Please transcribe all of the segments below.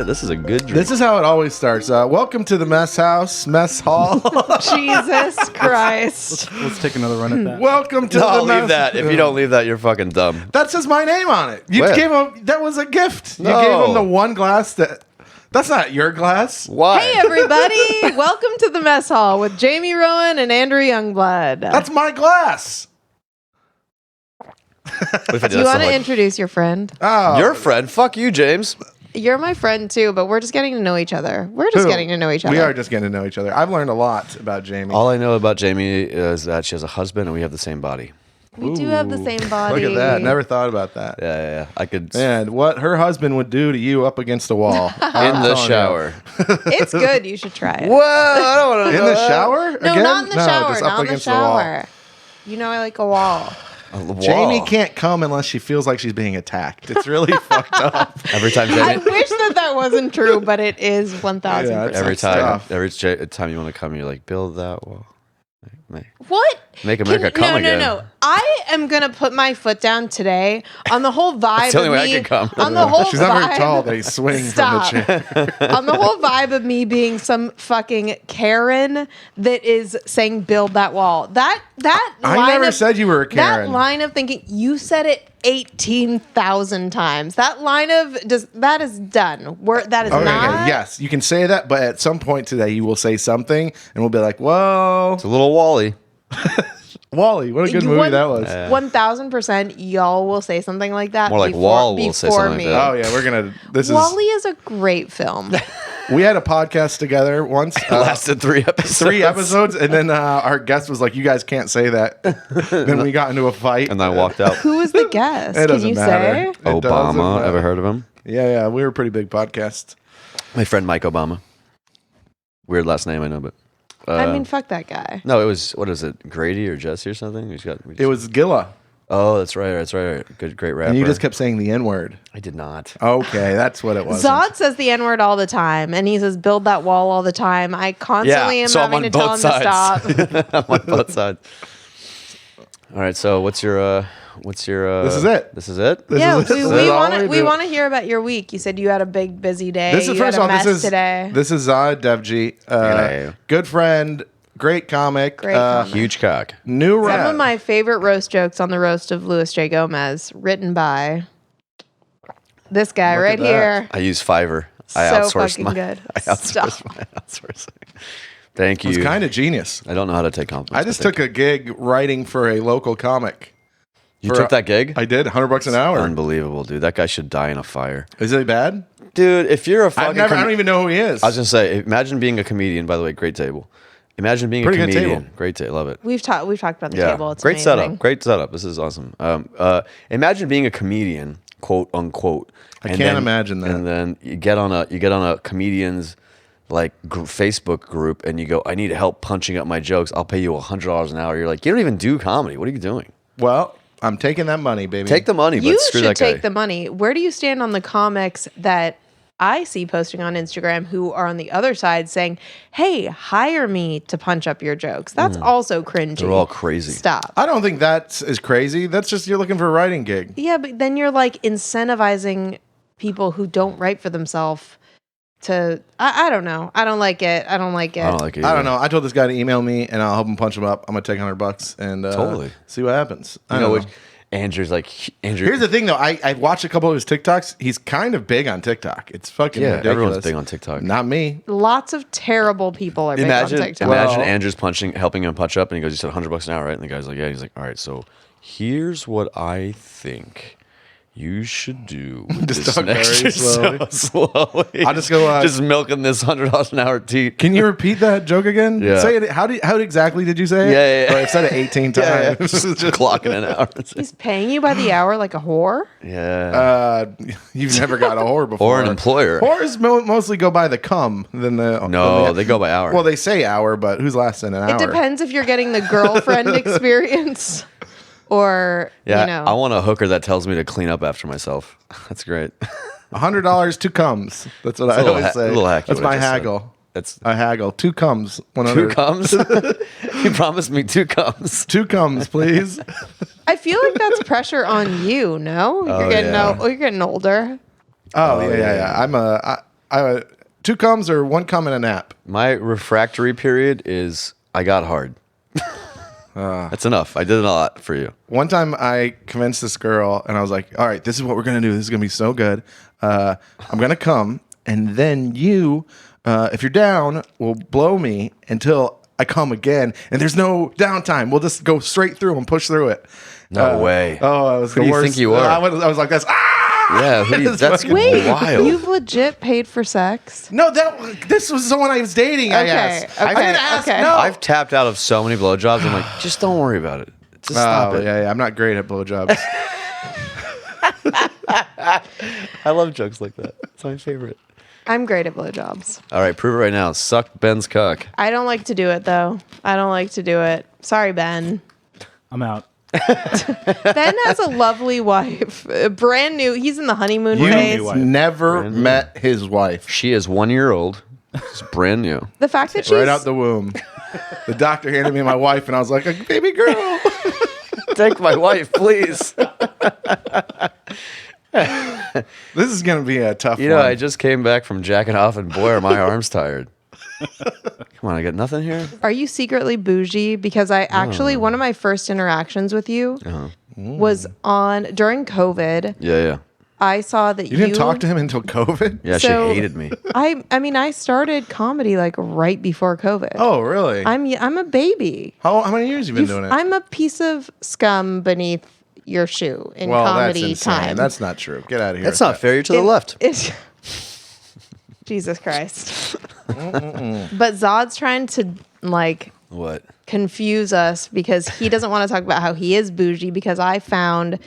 This is a good drink. This is how it always starts. Welcome to the mess hall. Jesus Christ. Let's take another run at that. Welcome to No, the mess. leave that. If you don't leave that, you're fucking dumb. That says my name on it. You Where? gave him. That was a gift. No. You gave him the one glass that's not your glass. Why? Hey, everybody. Welcome to the mess hall with Jamie Rowan and Andrew Youngblood. That's my glass. Do you want to introduce your friend? Oh, Your friend? Fuck you, James. You're my friend, too, but we're just getting to know each other. We're just Who? getting to know each other. We are just getting to know each other. I've learned a lot about Jamie. All I know about Jamie is that she has a husband and we have the same body. We do have the same body. Look at that. Never thought about that. Yeah. I could Man, what her husband would do to you up against a wall. in the shower. It's good. You should try it. Whoa! I don't want to In the shower? No, Again? not in the shower. Just Not up in the against the wall. shower. You know I like a wall. Jamie can't come unless she feels like she's being attacked. It's really fucked up. Every time I Jamie. wish that wasn't true, but it is 1,000%. Yeah, Every tough. time you want to come, you're like, build that wall. What? Make America come again. No. I am gonna put my foot down today on the whole vibe. That's the only of way I me, can come. On the whole She's vibe. not very tall. They swing Stop. from the chair. On the whole vibe of me being some fucking Karen that is saying build that wall. That I line never of, said you were a Karen. That line of thinking, you said it 18,000 times. That line of that is done. That is Okay, not. yes, you can say that, but at some point today you will say something, and we'll be like, "Whoa, It's a little Wally. Wally, what a good movie that was." 1,000% y'all will say something like that. More like Wall will say before something like me. that. Oh yeah, we're gonna. This Wally is a great film. We had a podcast together once. Lasted 3 episodes. 3 episodes, and then our guest was like, "You guys can't say that." Then we got into a fight, And I walked out. Who was the guest? It Can doesn't you matter. say? It doesn't Obama. matter. Ever heard of him? Yeah, we were a pretty big podcast. My friend Mike Obama. Weird last name, I know, but. I mean, fuck that guy. No, it was, what is it, Grady or Jesse or something? It was Gilla, Oh, that's right. Good, great rapper. and you just kept saying the N word. I did not. Okay, that's what it was. Zod says the N-word all the time, and he says build that wall all the time. I constantly am so I'm having on to tell both him to stop. I'm on both sides. All right, so what's your This is it. This is it? This Yeah, is- this is we all want to do. want to hear about your week. You said you had a big busy day. This is you first had of a all. mess This is today. This is Zahid Dewji, Hello. good friend, great comic, Great comic. Huge cock. new Some rap. of my favorite roast jokes on the roast of Louis J. Gomez, written by this guy Look right at that. here. I use Fiverr. I So outsourced fucking my. good. I outsourced Stop. my outsourcing. Thank you. It's kind of genius. I don't know how to take compliments. I just took a gig writing for a local comic. You took that gig? I did, $100 an hour. Unbelievable, dude. That guy should die in a fire. Is it bad? Dude, if you're a fucking I don't even know who he is. I was gonna say, imagine being a comedian. By the way, great table. Imagine being Pretty a good comedian. table. Great table. Love it. We've talked about the Yeah, table. It's great amazing. setup. Great setup. This is awesome. Imagine being a comedian, quote unquote. I can't imagine that. And then you get on a comedian's like Facebook group, and you go, "I need help punching up my jokes. I'll pay you $100 an hour." You're like, "You don't even do comedy. What are you doing? Well, I'm taking that money, baby. Take the money, but You screw should that guy." take the money. Where do you stand on the comics that I see posting on Instagram who are on the other side saying, "Hey, hire me to punch up your jokes"? That's also cringy. They're all crazy. Stop. I don't think that is crazy. That's just you're looking for a writing gig. Yeah, but then you're like incentivizing people who don't write for themselves to. I don't know. I don't like it. I don't like it. I don't like it. I don't either. know. I told this guy to email me, and I'll help him punch him up. I'm gonna take $100 and Totally. see what happens. I You don't know, know. which Andrew's like Andrew. Here's the thing, though. I watched a couple of his TikToks. He's kind of big on TikTok. It's fucking Yeah, ridiculous. everyone's big on TikTok. Not me. Lots of terrible people are big on TikTok. Imagine Well- Andrew's helping him punch up, and he goes, "You said $100 an hour, right?" And the guy's like, "Yeah." He's like, "All right, so here's what I think you should do with Just this talk next very show." Slowly. I'll just go, just milking this $100 an hour teat. Can you repeat that joke again? Yeah. Say it. How exactly did you say it? Yeah, yeah. Oh, I've said it 18 Yeah, times. just clocking an hour. He's paying you by the hour like a whore. Yeah. You've never got a whore before. Or an employer. Whores mostly go by the cum than the. No, they go by hour. Well, they say hour, but who's lasting an hour? It depends if you're getting the girlfriend experience or, yeah, you know. I want a hooker that tells me to clean up after myself. That's great. $100, 2 comes. That's what I little always ha- say. a little hacky That's what I my just said. haggle. That's I haggle. 2 comes. 2 comes. You promised me 2 comes. 2 comes, please. I feel like that's pressure on you, no? You're getting yeah. you're getting older. Oh, yeah. I'm 2 comes or 1 cum and a nap. My refractory period is I got hard. That's enough. I did a lot for you. One time I convinced this girl and I was like, all right, this is what we're going to do. This is going to be so good. I'm going to come and then you, if you're down, will blow me until I come again. And there's no downtime. We'll just go straight through and push through it. No way. Oh, I was Who the do you worst. think you are? I was like, that's Yeah, that's Wait, wild. you've legit paid for sex? No, this was someone I was dating. I asked. I didn't ask. okay. No. I've tapped out of so many blowjobs. I'm like, just don't worry about it. Just stop it. Yeah, I'm not great at blowjobs. I love jokes like that. It's my favorite. I'm great at blowjobs. All right, prove it right now. Suck Ben's cock. I don't like to do it though. I don't like to do it. Sorry, Ben. I'm out. Ben has a lovely wife. Brand new. He's in the honeymoon You phase. knew wife. Never Brand new. met his wife. She is 1 year old. It's brand new. The fact that she's Right out the womb. The doctor handed me my wife, and I was like, a baby girl. Take my wife, please. This is going to be a tough You know, one. I just came back from jacking off, and boy, are my arms tired. Come on, I got nothing here. Are you secretly bougie? Because I actually, one of my first interactions with you was during COVID. Yeah. I saw that You didn't talk to him until COVID? Yeah, So- she hated me. I mean, I started comedy like right before COVID. Oh, really? I'm a baby. How many years you been doing it? I'm a piece of scum beneath your shoe in Well, comedy that's insane. time. That's not true. Get out of here. That's not fair. You're to the left. Jesus Christ. But Zod's trying to like What? confuse us because he doesn't want to talk about how he is bougie because I found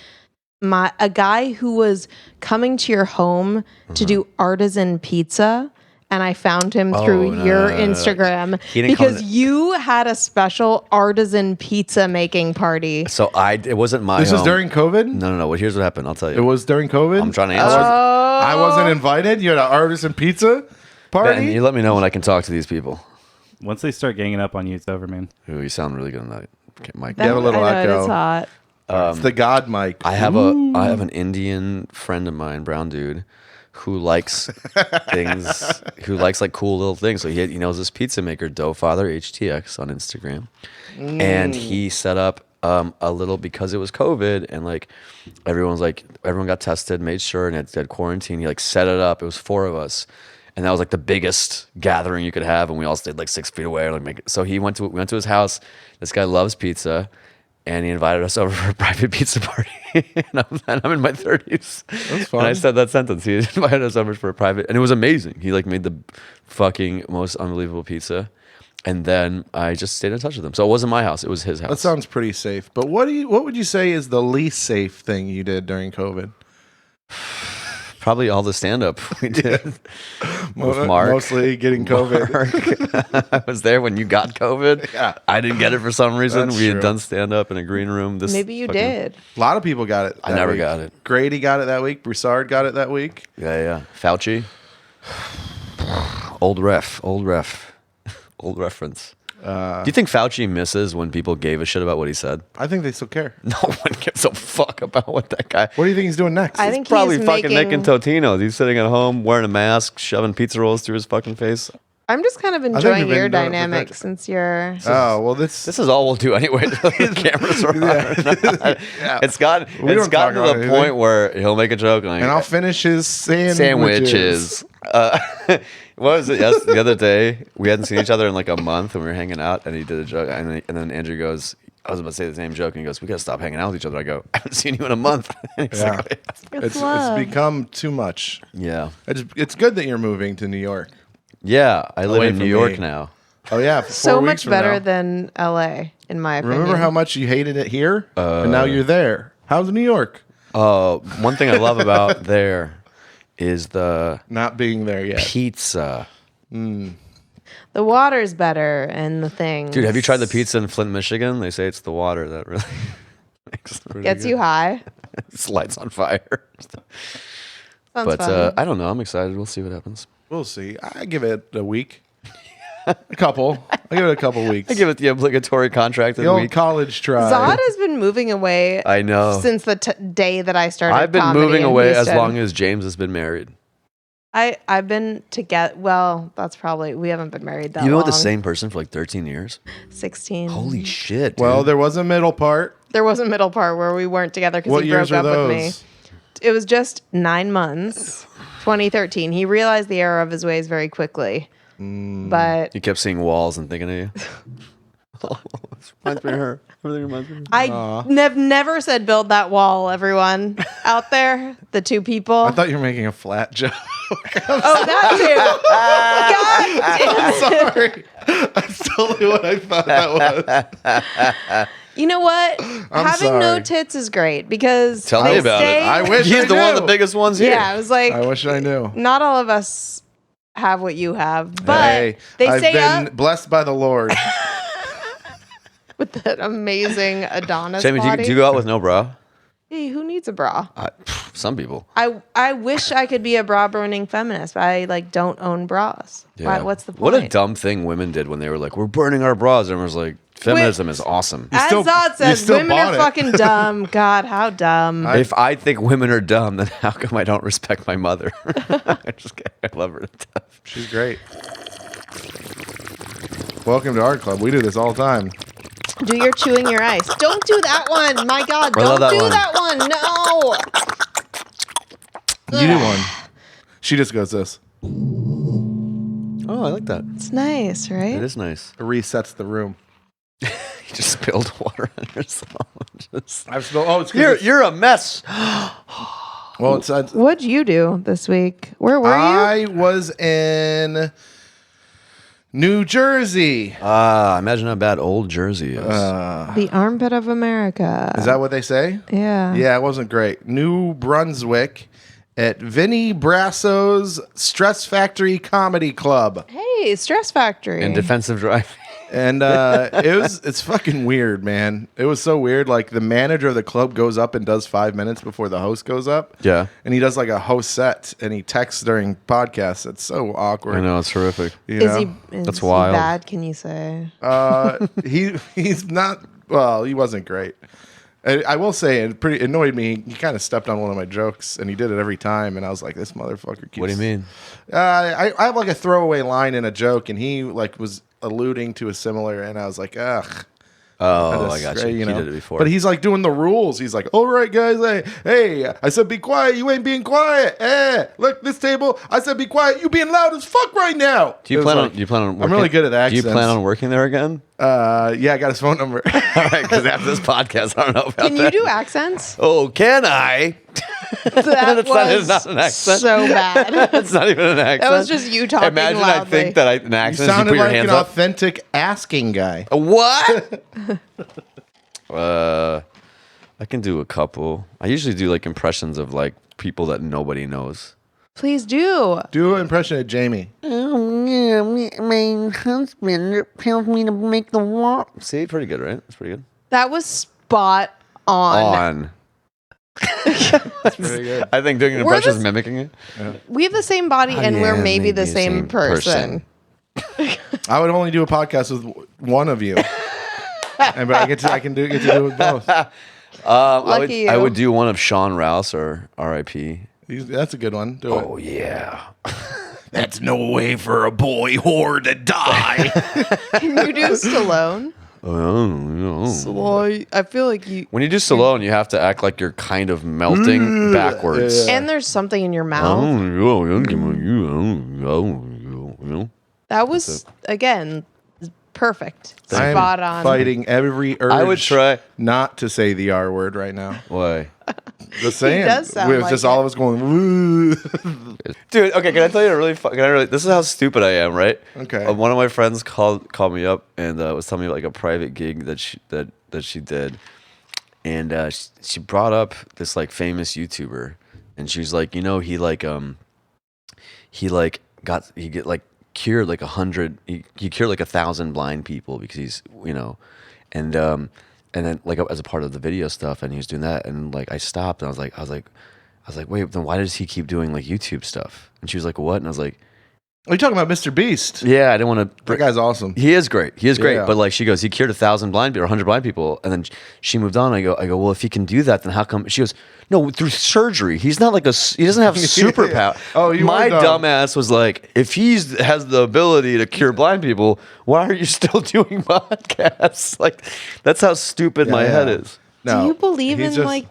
a guy who was coming to your home to do artisan pizza. And I found him through your Instagram He didn't because come to- you had a special artisan pizza making party. So it wasn't my This was home. during COVID? No. Well, here's what happened. I'll tell you. It was during COVID? I'm trying to answer. I wasn't invited? You had an artisan pizza party? Ben, you let me know when I can talk to these people. Once they start ganging up on you, it's over, man. Ooh, you sound really good on that. Okay, Mike. have a little I know, echo. It's hot. It's the God mic. I have an Indian friend of mine, brown dude, who likes things, who likes like cool little things. So he knows this pizza maker, Dough Father HTX on Instagram, and he set up a little because it was COVID and like everyone got tested, made sure, and it had quarantine. He like set it up. It was 4 of us. And that was like the biggest gathering you could have, and we all stayed like 6 feet away. So we went to his house. This guy loves pizza, and he invited us over for a private pizza party. and I'm in my 30s. That's fun. And I said that sentence. He invited us over for a private, and it was amazing. He like made the fucking most unbelievable pizza, and then I just stayed in touch with him. So it wasn't my house; it was his house. That sounds pretty safe. But what would you say is the least safe thing you did during COVID? Probably all the stand-up we did with Mark. Mostly getting COVID. Mark. I was there when you got COVID. Yeah. I didn't get it for some reason. That's We had true. done stand-up in a green room. Maybe you did. A lot of people got it. I that never week. got it. Grady got it that week. Broussard got it that week. Yeah. Fauci. Old reference. Do you think Fauci misses when people gave a shit about what he said? I think they still care. No one gives a fuck about what that guy. What do you think he's doing next? I think Probably he's fucking making, making Totinos. He's sitting at home wearing a mask, shoving pizza rolls through his fucking face. I'm just kind of think enjoying we've your been doing it for dynamic decades. since you're. Oh well, this This is all we'll do anyway. The cameras are on. Yeah. It's gotten We don't gotten talk to about the anything. point where he'll make a joke and, and I'll finish his sandwiches. What was it? Yes, the other day we hadn't seen each other in like a month, and we were hanging out, and he did a joke, and then Andrew goes, "I was about to say the same joke," and he goes, "We gotta stop hanging out with each other." I go, "I haven't seen you in a month." And he's Yeah. like, It's It's love. become too much. "Yeah, It's good that you're moving to New York. yeah." I live Away in from New York me. now. Oh yeah, for 4 So weeks much from better now. than LA, in my opinion. Remember how much you hated it here, and now you're there. How's New York? One thing I love about there is the Not being there yet. pizza. the water's better and the thing. Dude, have you tried the pizza in Flint, Michigan? They say it's the water that really makes it pretty Gets good. you high. It's lights on fire. Sounds But fun. I don't know. I'm excited. We'll see what happens. We'll see. I give it a week, a couple. I give it a couple weeks. I give it the obligatory contracted the old week. college try. Zod has been moving away. I know. Since the day that I started. I've been comedy moving in away as Houston. long as James has been married. I've been together. Well, that's probably we haven't been married that You've been long. with the same person for like 13 years? 16. Holy shit, dude. Well, there was a middle part. There was a middle part where we weren't together because What he years broke are up with me. those? It was just 9 months. 2013. He realized the error of his ways very quickly. But You kept seeing walls and thinking of you? Reminds me of her. Everything reminds me of her. I've never said build that wall, everyone out there. The two people. I thought you were making a flat joke. Oh, that too. God damn it. Sorry. That's totally what I thought that was. You know what? Having no sorry. tits is great because Tell me they about stay- it. I wish He's I the one of knew. the biggest ones here. Yeah, I was like, I wish I knew. not all of us have what you have, but Hey, they I've stay been up blessed by the Lord. with that amazing Adonis Jamie, body. do you go out with no bra? Hey, who needs a bra? Some people. I wish I could be a bra burning feminist, but I like don't own bras. Why, what's the point? What a dumb thing women did when they were like, we're burning our bras. And everyone was like, feminism is awesome. As still- Zod you says, still women bought are it. fucking dumb. God, how dumb. If I think women are dumb, then how come I don't respect my mother? I love her to death. She's great. Welcome to our club. We do this all the time. Do your chewing your ice. Don't do that one. My God, I love don't that do one. that one. No. You do one. She just goes this. Oh, I like that. It's nice, right? It is nice. It resets the room. You just spilled water on yourself. I've spilled. Oh, it's You're a mess. well. It's What'd you do this week? Where were you? I was in New Jersey. Imagine how bad old Jersey is. The armpit of America. Is that what they say? Yeah. Yeah, it wasn't great. New Brunswick at Vinnie Brasso's Stress Factory Comedy Club. Hey, Stress Factory. In defensive drive. And it's fucking weird, man. It was so weird. Like the manager of the club goes up and does 5 minutes before the host goes up. Yeah. And he does like a host set and he texts during podcasts. It's so awkward. I know, it's horrific. You Is know? he That's wild. bad, can you say? He's not. Well, he wasn't great. I will say it pretty annoyed me. He kind of stepped on one of my jokes, and he did it every time. And I was like, "This motherfucker keeps." What do you mean? I have like a throwaway line in a joke, and he like was alluding to a similar, and I was like, "Ugh." Oh, I got you. You He know? did it before. But he's like doing the rules. He's like, "All right, guys. Hey, I said be quiet. You ain't being quiet. Look, this table. I said be quiet. You being loud as fuck right now." Do you It was plan like- on? You plan on? Working? I'm really good at accents. Do you plan on working there again? Yeah, I got his phone number. All right, because after this podcast, I don't know about Can you that. do accents? Oh, can I? That It's was not an accent. so bad. It's not even an accent. That was just you talking Imagine loudly. I think that an You accent is you sounded put your like hands an up. authentic asking guy. What? I can do a couple. I usually do like impressions of like people that nobody knows. Please do. Do an impression of Jamie. Oh yeah, my husband tells me to make the walk. See, pretty good, right? That's pretty good. That was spot on. On. Very good. I think doing an We're impression is the- mimicking it. We have the same body and yeah, we're maybe the same person. I would only do a podcast with one of you. But I get to do it with both. Lucky you. I would do one of Sean Rouse or R.I.P. That's a good one. Do Oh it. yeah. That's no way for a boy whore to die. Can you do Stallone? I feel like you. When you do Stallone, you have to act like you're kind of melting backwards. Yeah. And there's something in your mouth. That was, again, perfect. I'm Spot on. fighting every urge. I would try. not to say the R word right now. Why? The saying. does sound With like just it. all of us going, woo. Dude, okay, can I tell you a really this is how stupid I am, right? Okay. One of my friends called me up and was telling me like a private gig that she did. And she brought up this like famous YouTuber and she was like, you know, he cured like 100 he cured like 1,000 blind people because he's, you know, and then like as a part of the video stuff and he was doing that and like I stopped and I was like wait, then why does he keep doing like YouTube stuff? And she was like, what? And I was like, Are you talking about Mr. Beast? Yeah, I didn't want to. That guy's awesome. He is great. He is great. Yeah. But like she goes, he cured 1,000 blind people or 100 blind people, and then she moved on. I go, well, if he can do that, then how come? She goes, no, through surgery. He's not like he doesn't have superpower. Oh, you my are dumb. dumbass was like, if he has the ability to cure blind people, why are you still doing podcasts? Like, that's how stupid my head is. No, Do you believe he's in just-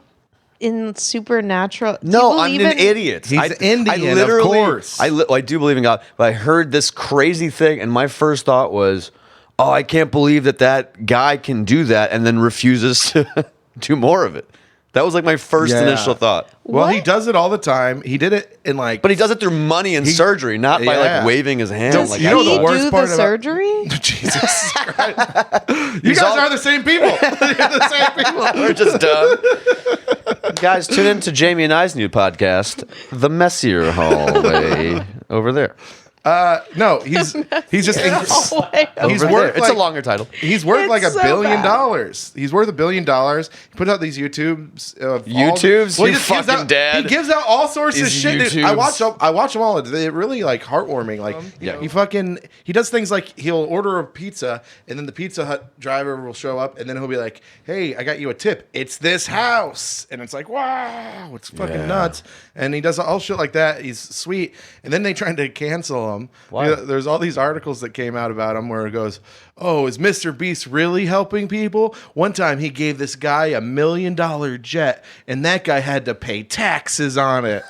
in supernatural? Do No, you I'm believe an idiot. He's Indian, of course. I do believe in God, but I heard this crazy thing, and my first thought was, oh, I can't believe that guy can do that, and then refuses to do more of it. That was like my first Yeah. initial thought. Well, he What? does it all the time. He did it in like. But he does it through money and surgery, not by yeah. like waving his hand. Does like you he know the worst do part the about- surgery? Jesus Christ. You guys all- are the same people. You're the same people. We're just dumb. Guys, tune in to Jamie and I's new podcast, The Messier Hallway, over there. No, he's just. Oh, wait. He's Over worth there. It's a like- longer title. He's worth It's like $1 so billion. bad. He's worth $1 billion. He put out these YouTubes. YouTubes? He You just gives fucking out, dad. He gives out all sorts of Is shit. Dude. YouTubes. I watch them all. They're really like heartwarming. Like he does things like he'll order a pizza and then the Pizza Hut driver will show up and then he'll be like, "Hey, I got you a tip. It's this house." And it's like, wow, it's fucking nuts. And he does all shit like that. He's sweet. And then they tried to cancel him. Why? There's all these articles that came out about him where it goes, "Oh, is Mr. Beast really helping people?" One time he gave this guy $1 million jet and that guy had to pay taxes on it.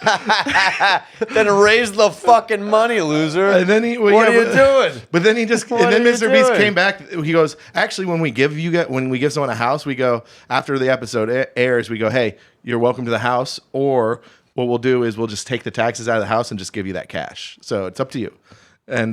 Then raise the fucking money, loser. And then he, well, what yeah, are you doing? But then he just, What and then are you Mr. Beast doing? came back. He goes, "Actually, when we give someone a house, we go after the episode airs, we go, hey, you're welcome to the house, or what we'll do is we'll just take the taxes out of the house and just give you that cash. So it's up to you." And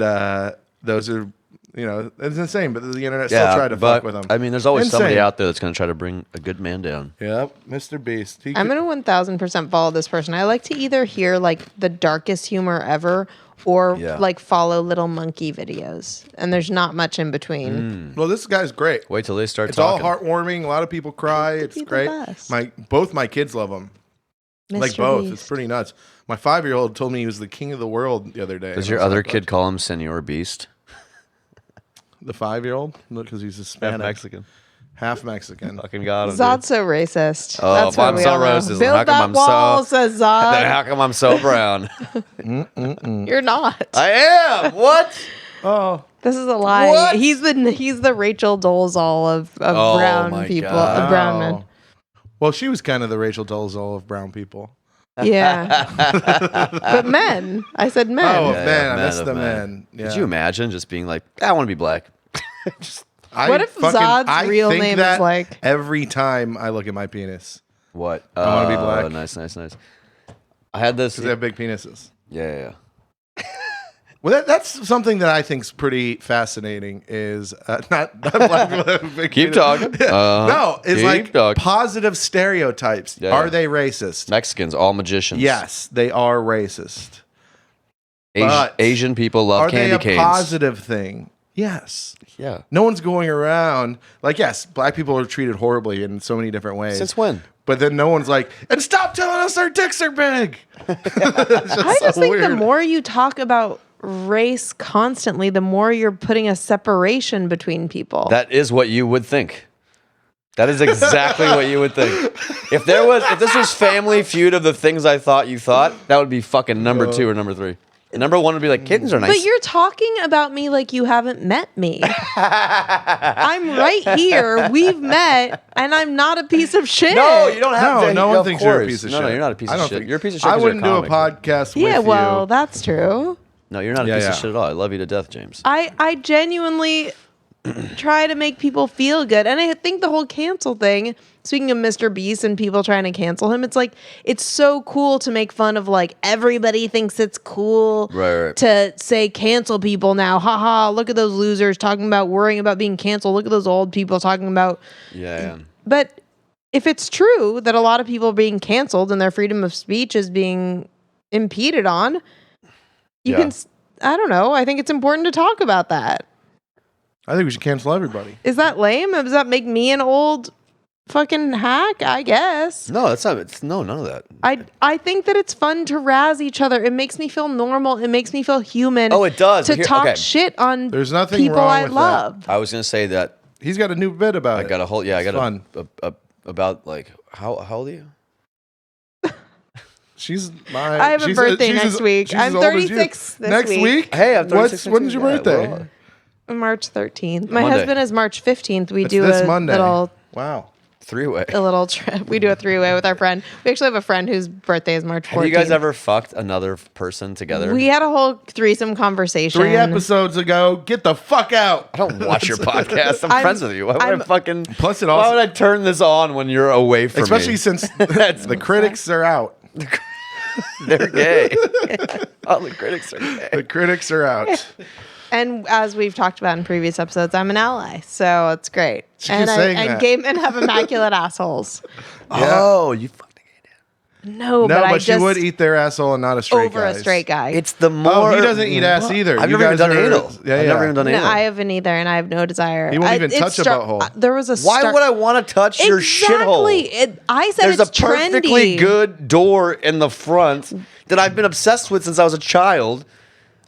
those are, it's insane. But the internet still tried to fuck with him. I mean, there's always somebody Insane. out there that's going to try to bring a good man down. Yep, Mr. Beast. I'm gonna 1,000% follow this person. I like to either hear like the darkest humor ever, or Yeah. like follow little monkey videos. And there's not much in between. Well, this guy's great. Wait till they start It's talking. all heartwarming. A lot of people cry. It's be the great. best. Both my kids love him. Like Mr. both. Beast. It's pretty nuts. My 5-year-old told me he was the king of the world the other day. Does And your I was other like, kid call him Senor Beast? The 5-year-old? Because he's Hispanic. Mexican. Half Mexican. Fucking got him. Zod's so racist. Oh, That's what I'm we so all know. racist. How Build come that I'm wall, so- says Then Zod. how come I'm so brown? You're not. I am. What? Oh. This is a lie. What? He's the Rachel Dolezal of Oh brown my people, God. of brown men. Well, she was kind of the Rachel Dolezal of brown people. Yeah, but men. I said men. Oh, Yeah, man. yeah, I men missed of the men. men. Yeah. Could you imagine just being like, I want to be black? What if Zod's real think name is that like- every time I look at my penis? What? I wanna be black. Nice, nice, nice. I had this. Because they have big penises. Yeah. Well, that's something that I think is pretty fascinating. Is not black people have big Keep penis. talking. No, it's Keep like talking. positive stereotypes. Yeah. Are they racist? Mexicans, all magicians. Yes, they are racist. but Asian people love Are they candy a canes. positive thing? Yes. Yeah. No one's going around like, yes, black people are treated horribly in so many different ways. Since when? But then no one's like, and stop telling us our dicks are big. I just think the more you talk about race constantly, the more you're putting a separation between people. That is what you would think. That is exactly what you would think. If this was Family Feud of the things I thought you thought, that would be fucking number 2 or number 3. And number 1 would be like, kittens are nice. But you're talking about me like you haven't met me. I'm right here. We've met, and I'm not a piece of shit. No, you don't have No, to. no one of thinks you're a course. piece of No, shit. no, you're not a piece I of don't shit. think- You're a piece of shit. I 'cause you're a wouldn't do a comic. podcast Yeah, with well, you. that's true. No, you're not a Yeah, piece yeah. of shit at all. I love you to death, James. I genuinely try to make people feel good. And I think the whole cancel thing, speaking of Mr. Beast and people trying to cancel him, it's like, it's so cool to make fun of like everybody thinks it's cool Right. to say cancel people now. Haha, look at those losers talking about worrying about being canceled. Look at those old people talking about. Yeah. But if it's true that a lot of people are being canceled and their freedom of speech is being impeded on, you can, I don't know. I think it's important to talk about that. I think we should cancel everybody. Is that lame? Does that make me an old fucking hack, I guess. No, that's not. It's none of that. I think that it's fun to razz each other. It makes me feel normal. It makes me feel human. Oh, it does. To Here- talk okay. shit on There's nothing people wrong I with that. love. I was gonna say that He's got a new bit about it. I got a whole. Yeah, I It's got fun. about like how old are you? She's I have a birthday next week. she's I'm as old as you. 36 this next week. Hey, I'm 36 When's your next week. Yeah, birthday? well, March 13th. My Monday. husband is March 15th. We It's do this a Monday. little 3-way. trip. We do a 3-way with our friend. We actually have a friend whose birthday is March 14th. Have you guys ever fucked another person together? We had a whole threesome conversation. 3 episodes ago. Get the fuck out. I don't watch your podcast. I'm friends with you. Why would I fucking? Plus it Why also- would I turn this on when you're away from Especially me? since the critics are out. They're gay. All the critics are gay. The critics are out. And as we've talked about in previous episodes, I'm an ally, so it's great. She And keeps saying and that. gay men have immaculate assholes. Oh, you fucked a gay dude. No, No, but I but she just would eat their asshole and not a straight over guys. a straight guy. It's the more. Oh, he doesn't eat ass either. I've You never even guys done are- anal. Yeah, I've yeah. never even done No, anal. I haven't either, and I have no desire. He won't even it touch a butthole. There was a Why would I want to touch your shithole? Exactly. I said There's it's a perfectly trendy. good door in the front that I've been obsessed with since I was a child.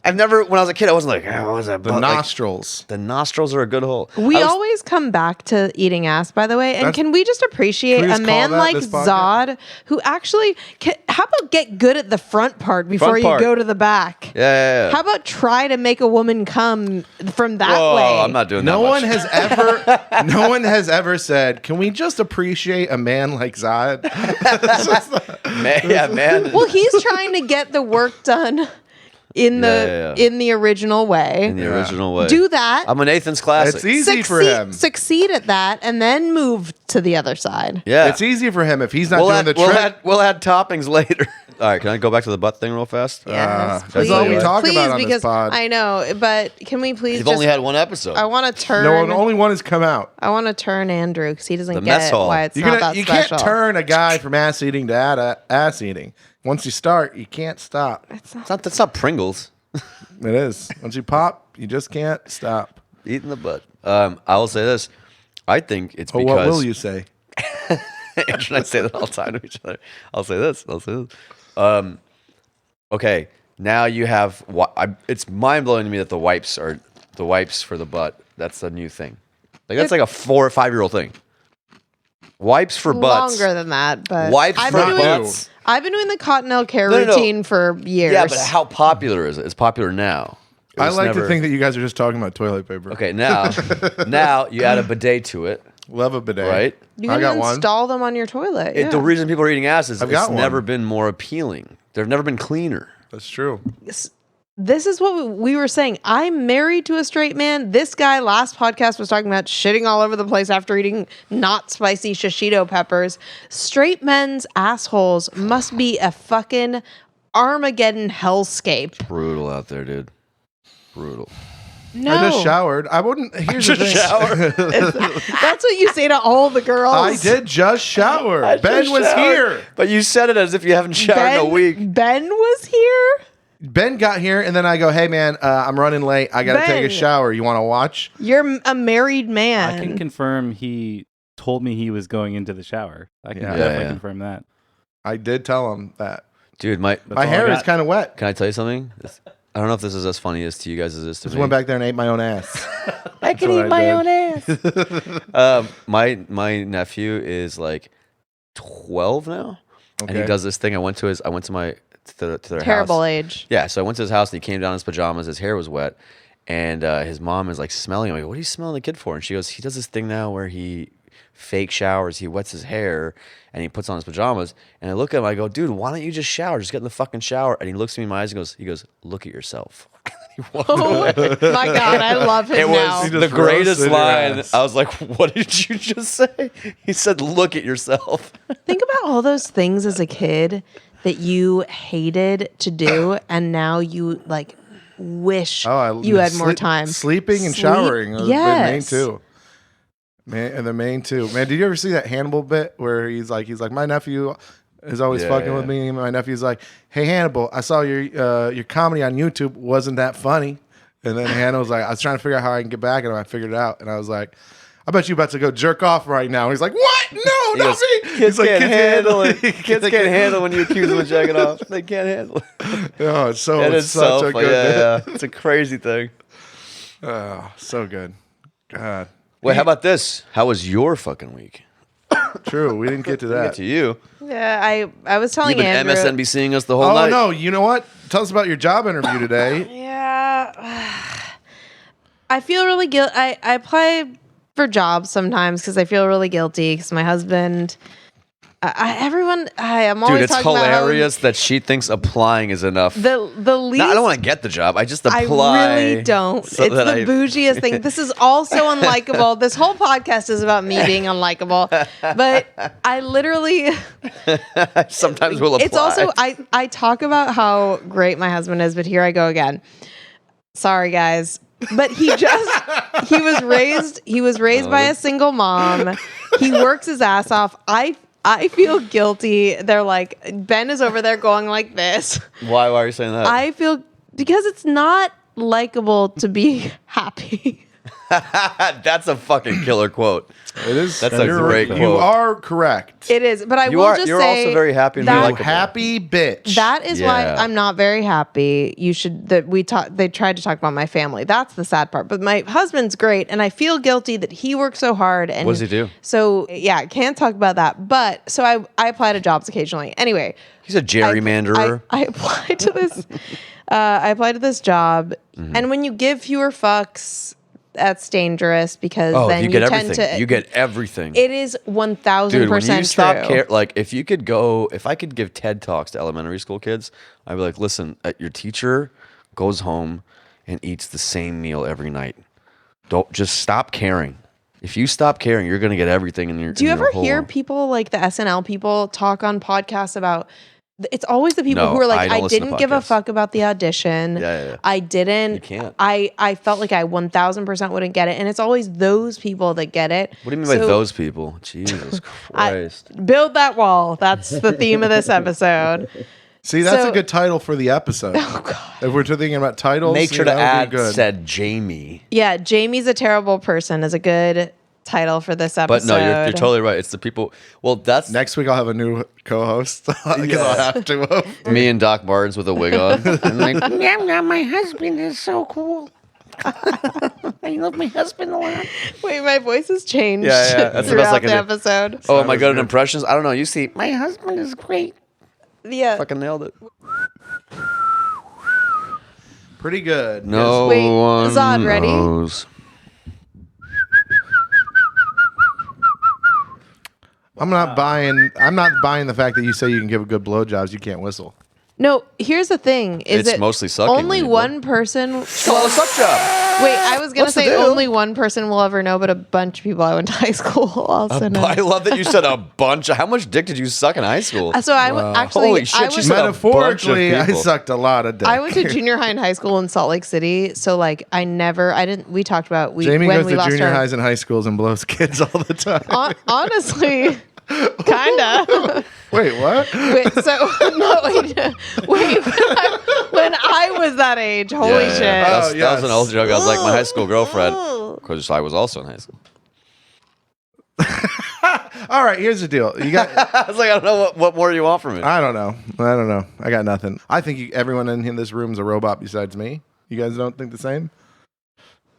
I've never, when I was a kid, I wasn't like, oh, what's that? The butt?" Like, nostrils. the nostrils are a good hole. We I was- always come back to eating ass, by the way. And That's- can we just appreciate Can we a just call man that like this podcast? Zod who actually, how about get good at the front part before Front part. you go to the back? Yeah. How about try to make a woman come from that Whoa, way? I'm not doing No that one much. has ever said, "Can we just appreciate a man like Zod?" Man. Well, he's trying to get the work done in the Yeah. in the original way. In the original way. Do that. I'm a Nathan's classic. It's easy for him. Succeed at that, and then move to the other side. Yeah. It's easy for him if he's not We'll doing add, the we'll, trick. add, we'll add toppings later. All right, can I go back to the butt thing real fast? Yes, that's please. all we talk Please, about on this because pod. I know, but can we please? You've just, only had one episode. I want to turn. No, only one has come out. I want to turn Andrew because he doesn't The mess get hall. why it's You not that can't special. turn a guy from ass eating to ass eating. Once you start, you can't stop. That's not Pringles. It is. Once you pop, you just can't stop. Eating the butt. I will say this. I think it's Oh, because... what will you say? Andrew and I say that all the time to each other. I'll say this. Okay, now you have... It's mind-blowing to me that the wipes for the butt. That's a new thing. That's like a 4 or 5-year-old thing. Wipes for butts. Longer than that, but Wipes I've for been doing, butts. I've been doing the Cottonelle care No. routine for years. Yeah, but how popular is it? It's popular now. It I was like never- to think that you guys are just talking about toilet paper. Okay, now you add a bidet to it, Love a bidet. right? You I can got one. install them on your toilet. Yeah. The reason people are eating ass is I've it's got one. never been more appealing. They've never been cleaner. That's true. This is what we were saying. I'm married to a straight man. This guy last podcast was talking about shitting all over the place after eating not spicy shishito peppers. Straight men's assholes must be a fucking Armageddon hellscape. Brutal out there, dude. Brutal. No, I just showered. I wouldn't. Here's the thing. that's what you say to all the girls. I did just shower. Ben was here. But you said it as if you haven't showered in a week. Ben was here. Ben got here, and then I go, "Hey, man, I'm running late. I got to take a Ben. shower. You want to watch?" You're a married man. I can confirm he told me he was going into the shower. I can Yeah. definitely Yeah. confirm that. I did tell him that. Dude, My all I hair is got. kind of wet. can I tell you something? I don't know if this is as funny as to you guys as it is to Just me. went back there and ate my own ass. I can what eat my I own ass. My nephew is like 12 now, and he Okay. does this thing. I went to their Terrible house. age. Yeah, so I went to his house and he came down in his pajamas. His hair was wet, and his mom is like smelling him. I go, "What are you smelling the kid for?" And she goes, "He does this thing now where he fake showers. He wets his hair and he puts on his pajamas." And I look at him. I go, "Dude, why don't you just shower? Just get in the fucking shower." And he looks me in my eyes and he goes, "Look at yourself." He walked away. Oh my God, I love him It now. was He the just greatest roasted your line. ass. I was like, "What did you just say?" He said, "Look at yourself." Think about all those things as a kid that you hated to do, and now you like wish you had more time. Sleeping and Sleep- showering are Yes. the main two. Man, and the main two. Man, did you ever see that Hannibal bit where he's like, my nephew is always Yeah, fucking yeah. with me, and my nephew's like, "Hey Hannibal, I saw your comedy on YouTube. Wasn't that funny?" And then Hannibal's like, "I was trying to figure out how I can get back, and I figured it out." And I was like, "I bet you about to go jerk off right now." And he's like, "What?" No, He not goes, me. Kids He's like, can't handle it. Kids Kids can't handle when you accuse them of jacking off. They can't handle it. Oh, it's so It it's is such so a funny. good bit. Yeah. It's a crazy thing. Oh, so good. God. Wait, how about this? How was your fucking week? True. We didn't get to that. Get to you. Yeah, I was telling You've been Andrew. MSNBCing us the whole Oh night. no! You know what? Tell us about your job interview today. Yeah. I feel really guilty. I apply for jobs sometimes because I feel really guilty because my husband. I'm always Dude, it's talking about how hilarious that she thinks applying is enough. the least. No, I don't want to get the job. I just I apply. really don't. so It's that the bougiest thing. This is all so unlikable. This whole podcast is about me being unlikable. But I literally. Sometimes will apply. It's also I talk about how great my husband is, but here I go again. Sorry, guys. But he was raised by a single mom. He works his ass off. I feel guilty. They're like, Ben is over there going like this. Why are you saying that? I feel because it's not likable to be happy. That's a fucking killer quote. It is. That's a great quote. You are correct. It is, but I You will are- just you're say also very happy and that- very You likable. happy bitch. That is why Yeah. I'm not very happy. They tried to talk about my family. That's the sad part. But my husband's great, and I feel guilty that he works so hard. And What does he do? So yeah, can't talk about that. But so I apply to jobs occasionally. Anyway, He's a gerrymanderer. I applied to this. I applied to this job, Mm-hmm. and when you give fewer fucks, that's dangerous because then you get tend everything. to. You get everything. It is 1,000% Dude, when you true. stop like if I could give TED Talks to elementary school kids, I'd be like, listen, your teacher goes home and eats the same meal every night. Don't just stop caring. If you stop caring, you're gonna get everything in your. Do you in your ever whole hear world. people like the SNL people talk on podcasts about? It's always the people No, who are I like, don't I listen to didn't give a podcasts. fuck about the audition. Yeah. I didn't. You can't. I felt like I 1,000% wouldn't get it, and it's always those people that get it. What do you mean by So, those people? Jesus Christ. Build that wall. That's the theme of this episode. See, that's So- a good title for the episode. Oh God. If we're thinking about titles, Make sure to that would add be good. said Jamie. Yeah, Jamie's a terrible person is a good title for this But episode. no, you're totally right. It's the people. Well, that's Next week I'll have a new co-host because I'll have to. me and Doc Martens with a wig on. I'm like, Yeah, my husband is so cool. I love my husband a lot. Wait, my voice has changed Yeah, that's the best I throughout can the do. episode. oh, am I good at impressions? I don't know. You see, My husband is great. Yeah. fucking nailed it. Pretty good. No Wait, one Zahid, ready? knows. I'm not buying the fact that you say you can give a good blowjobs. You can't whistle. No, here's the thing: is It's that mostly sucking only when you one person. Call a suck job. Wait, I was gonna What's the say deal? only one person will ever know, but a bunch of people I went to high school also know. I love that you said a bunch. How much dick did you suck in high school? So I actually, Holy shit, I you was, said a Metaphorically, bunch I of people. sucked a lot of dick. I went to junior high and high school in Salt Lake City. So like, I didn't. We talked about Jamie when goes we to lost junior our. highs and high schools and blows kids all the time. Honestly, kinda. Wait, what? Wait, so no, wait. When I was that age, holy shit. That was yes. an old joke. I was like my high school girlfriend, because I was also in high school. All right, here's the deal. You got. I was like, I don't know what more you want from me. I don't know. I got nothing. I think everyone in this room is a robot besides me. You guys don't think the same?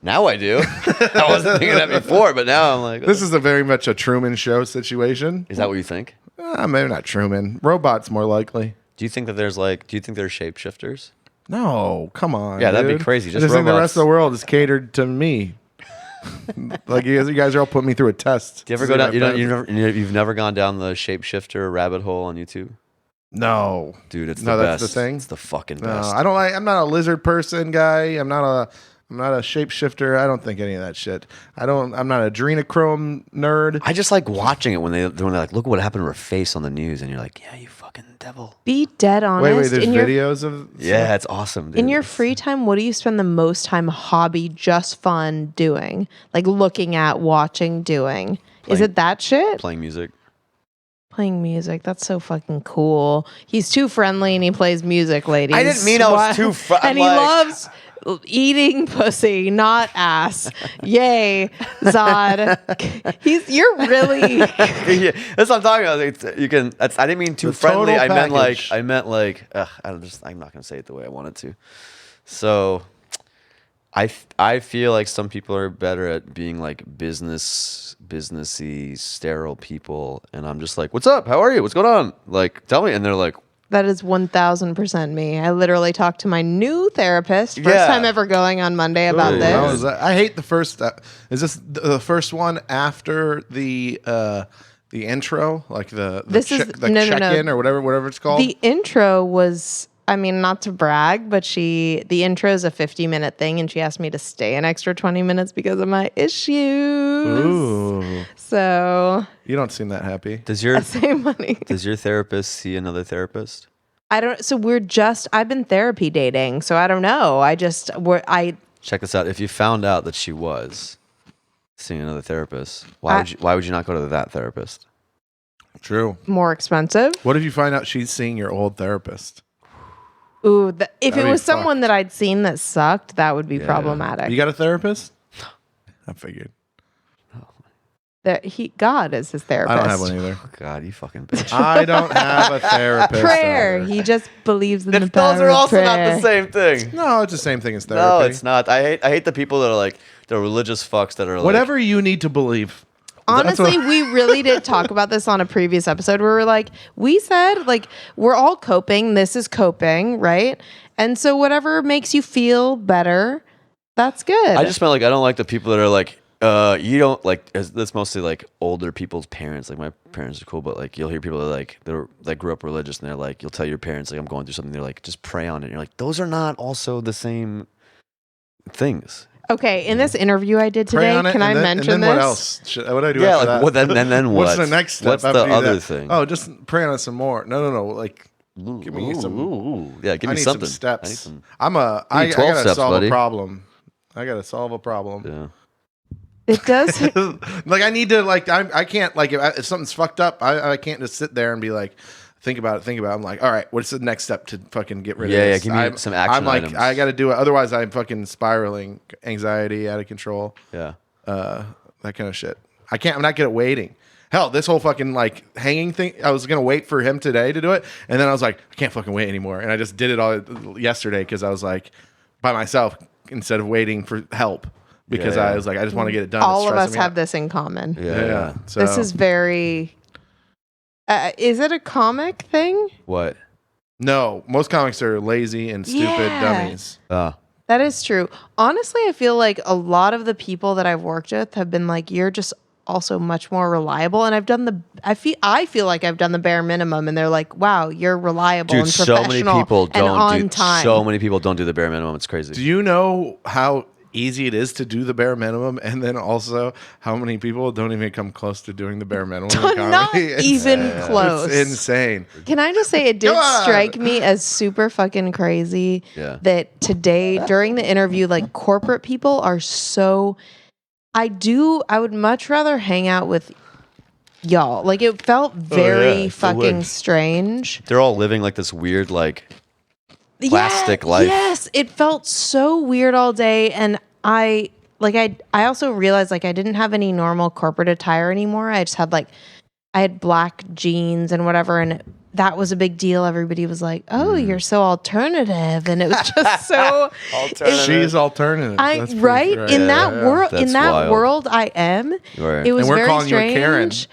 Now I do. I wasn't thinking that before, but now I'm like, This is a very much a Truman Show situation. is that what you think? Maybe not Truman. Robots more likely. Do you think that do you think there's shapeshifters? No, come on. Yeah, that'd be dude. crazy. I Just just think the robots. rest of the world is catered to me. Like you guys are all putting me through a test. Do you ever go down? You've never gone down the shapeshifter rabbit hole on YouTube, No, dude. It's No, the that's best. the thing? It's the fucking no, best. I don't like. I'm not a lizard person guy. I'm not a shapeshifter. I don't think any of that shit. I'm not a adrenochrome nerd. I just like watching it when they're like, look what happened to her face on the news, and you're like, yeah, you fucking devil. Be dead honest. Wait, there's in your, videos of. Yeah, it's awesome. Dude. in your free time, what do you spend the most time hobby, just fun doing? Like looking at, watching, doing. Is Playing- it that shit? playing music. Playing music. That's so fucking cool. He's too friendly and he plays music, ladies. I didn't mean I was Why- too And he like- loves eating pussy, not ass. Yay, Zod. You're really. Yeah, that's what I'm talking about. I didn't mean too The friendly. total I meant like. I'm not gonna say it the way I wanted to. So, I feel like some people are better at being like businessy, sterile people, and I'm just like, "What's up? How are you? What's going on? Like, tell me." And they're like, That is 1000% me. I literally talked to my new therapist, first Yeah. time ever going on Monday about Ooh, this. How was that? I hate the first. Is this the first one after the intro, like the This is- the no, no, check-in no. or whatever it's called? The intro was, I mean, not to brag, but the intro is a 50-minute thing, and she asked me to stay an extra 20 minutes because of my issues. Ooh, So, you don't seem that happy. "Does your same money. does your therapist see another therapist?" I've been therapy dating, so I don't know. Check this out. If you found out that she was seeing another therapist, why would you not go to that therapist? True. more expensive. What if you find out she's seeing your old therapist? Ooh, if That'd it be was someone fucked. that I'd seen that sucked, that would be Yeah. problematic. You got a therapist? I figured. God is his therapist. I don't have one either. Oh, God, you fucking bitch. I don't have a therapist. Prayer. either. He just believes in the Those power are of also not prayer. the same thing. No, it's the same thing as therapy. No, it's not. I hate the people that are like the religious fucks that are like Whatever you need to believe. Honestly, we really did talk about this on a previous episode where we said, we're all coping. This is coping, right? And so whatever makes you feel better, that's good. I just meant like I don't like the people that are like you don't like that's mostly like older people's parents. Like my parents are cool, but like you'll hear people that grew up religious and they're like you'll tell your parents like I'm going through something. They're like just pray on it. And you're like those are not also the same things. Okay, in this interview I did Pray today, on it. can I mention and then this? what else? What do I do Yeah, after like that? what then what? What's the next step? What's after the you do other that? thing? Oh, just pray on it some more. No. Like, give me some. Ooh. Yeah, give I me need something. some steps. I need some. I need 12 gotta steps, solve buddy. a problem. I gotta solve a problem. Yeah. It does. Like I need to I can't if something's fucked up. I can't just sit there and be like. Think about it. I'm like, all right, what's the next step to fucking get rid of this? Give me some action I'm like, items. I got to do it. Otherwise, I'm fucking spiraling, anxiety out of control, Yeah. that kind of shit. I'm not good at waiting. Hell, this whole fucking hanging thing, I was going to wait for him today to do it. And then I was like, I can't fucking wait anymore. And I just did it all yesterday because I was like by myself instead of waiting for help because Yeah. I was like, I just want to get it done. All It's of us stressing me have out. this in common. Yeah. So, This is very. Is it a comic thing? What? no, most comics are lazy and stupid Yeah. dummies. That is true. Honestly, I feel like a lot of the people that I've worked with have been like, you're just also much more reliable. And I feel like I've done the bare minimum, and they're like, wow, you're reliable Dude, and so professional many people and don't on do time. so many people don't do the bare minimum. It's crazy. Do you know how easy it is to do the bare minimum, and then also how many people don't even come close to doing the bare minimum? in Not comedy? even close. It's insane. Can I just say it did Come on. strike me as super fucking crazy Yeah. that today during the interview, corporate people are so. I would much rather hang out with y'all. It felt very yeah, fucking would. strange. They're all living like this weird plastic life. Yes, it felt so weird all day, and I also realized I didn't have any normal corporate attire anymore. I just had I had black jeans and whatever, and that was a big deal. Everybody was like, "Oh, you're so alternative," and it was just so. She's alternative. That's pretty Right great. in that world. That's In that wild. world, I am. Right. It was And we're very calling you a strange.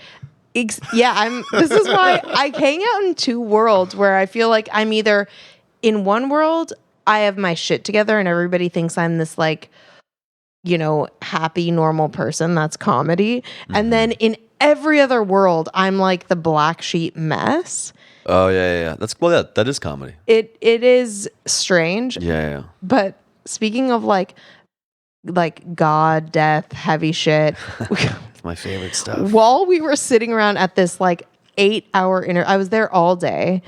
Karen. Yeah, This is why I hang out in two worlds where I feel like I'm either in one world I have my shit together and everybody thinks I'm this happy normal person. That's comedy, and then in every other world I'm like the black sheep mess. Oh yeah. That is comedy. It is strange, Yeah. but speaking of like God, death, heavy shit. It's my favorite stuff. While we were sitting around at this 8-hour interview, I was there all day.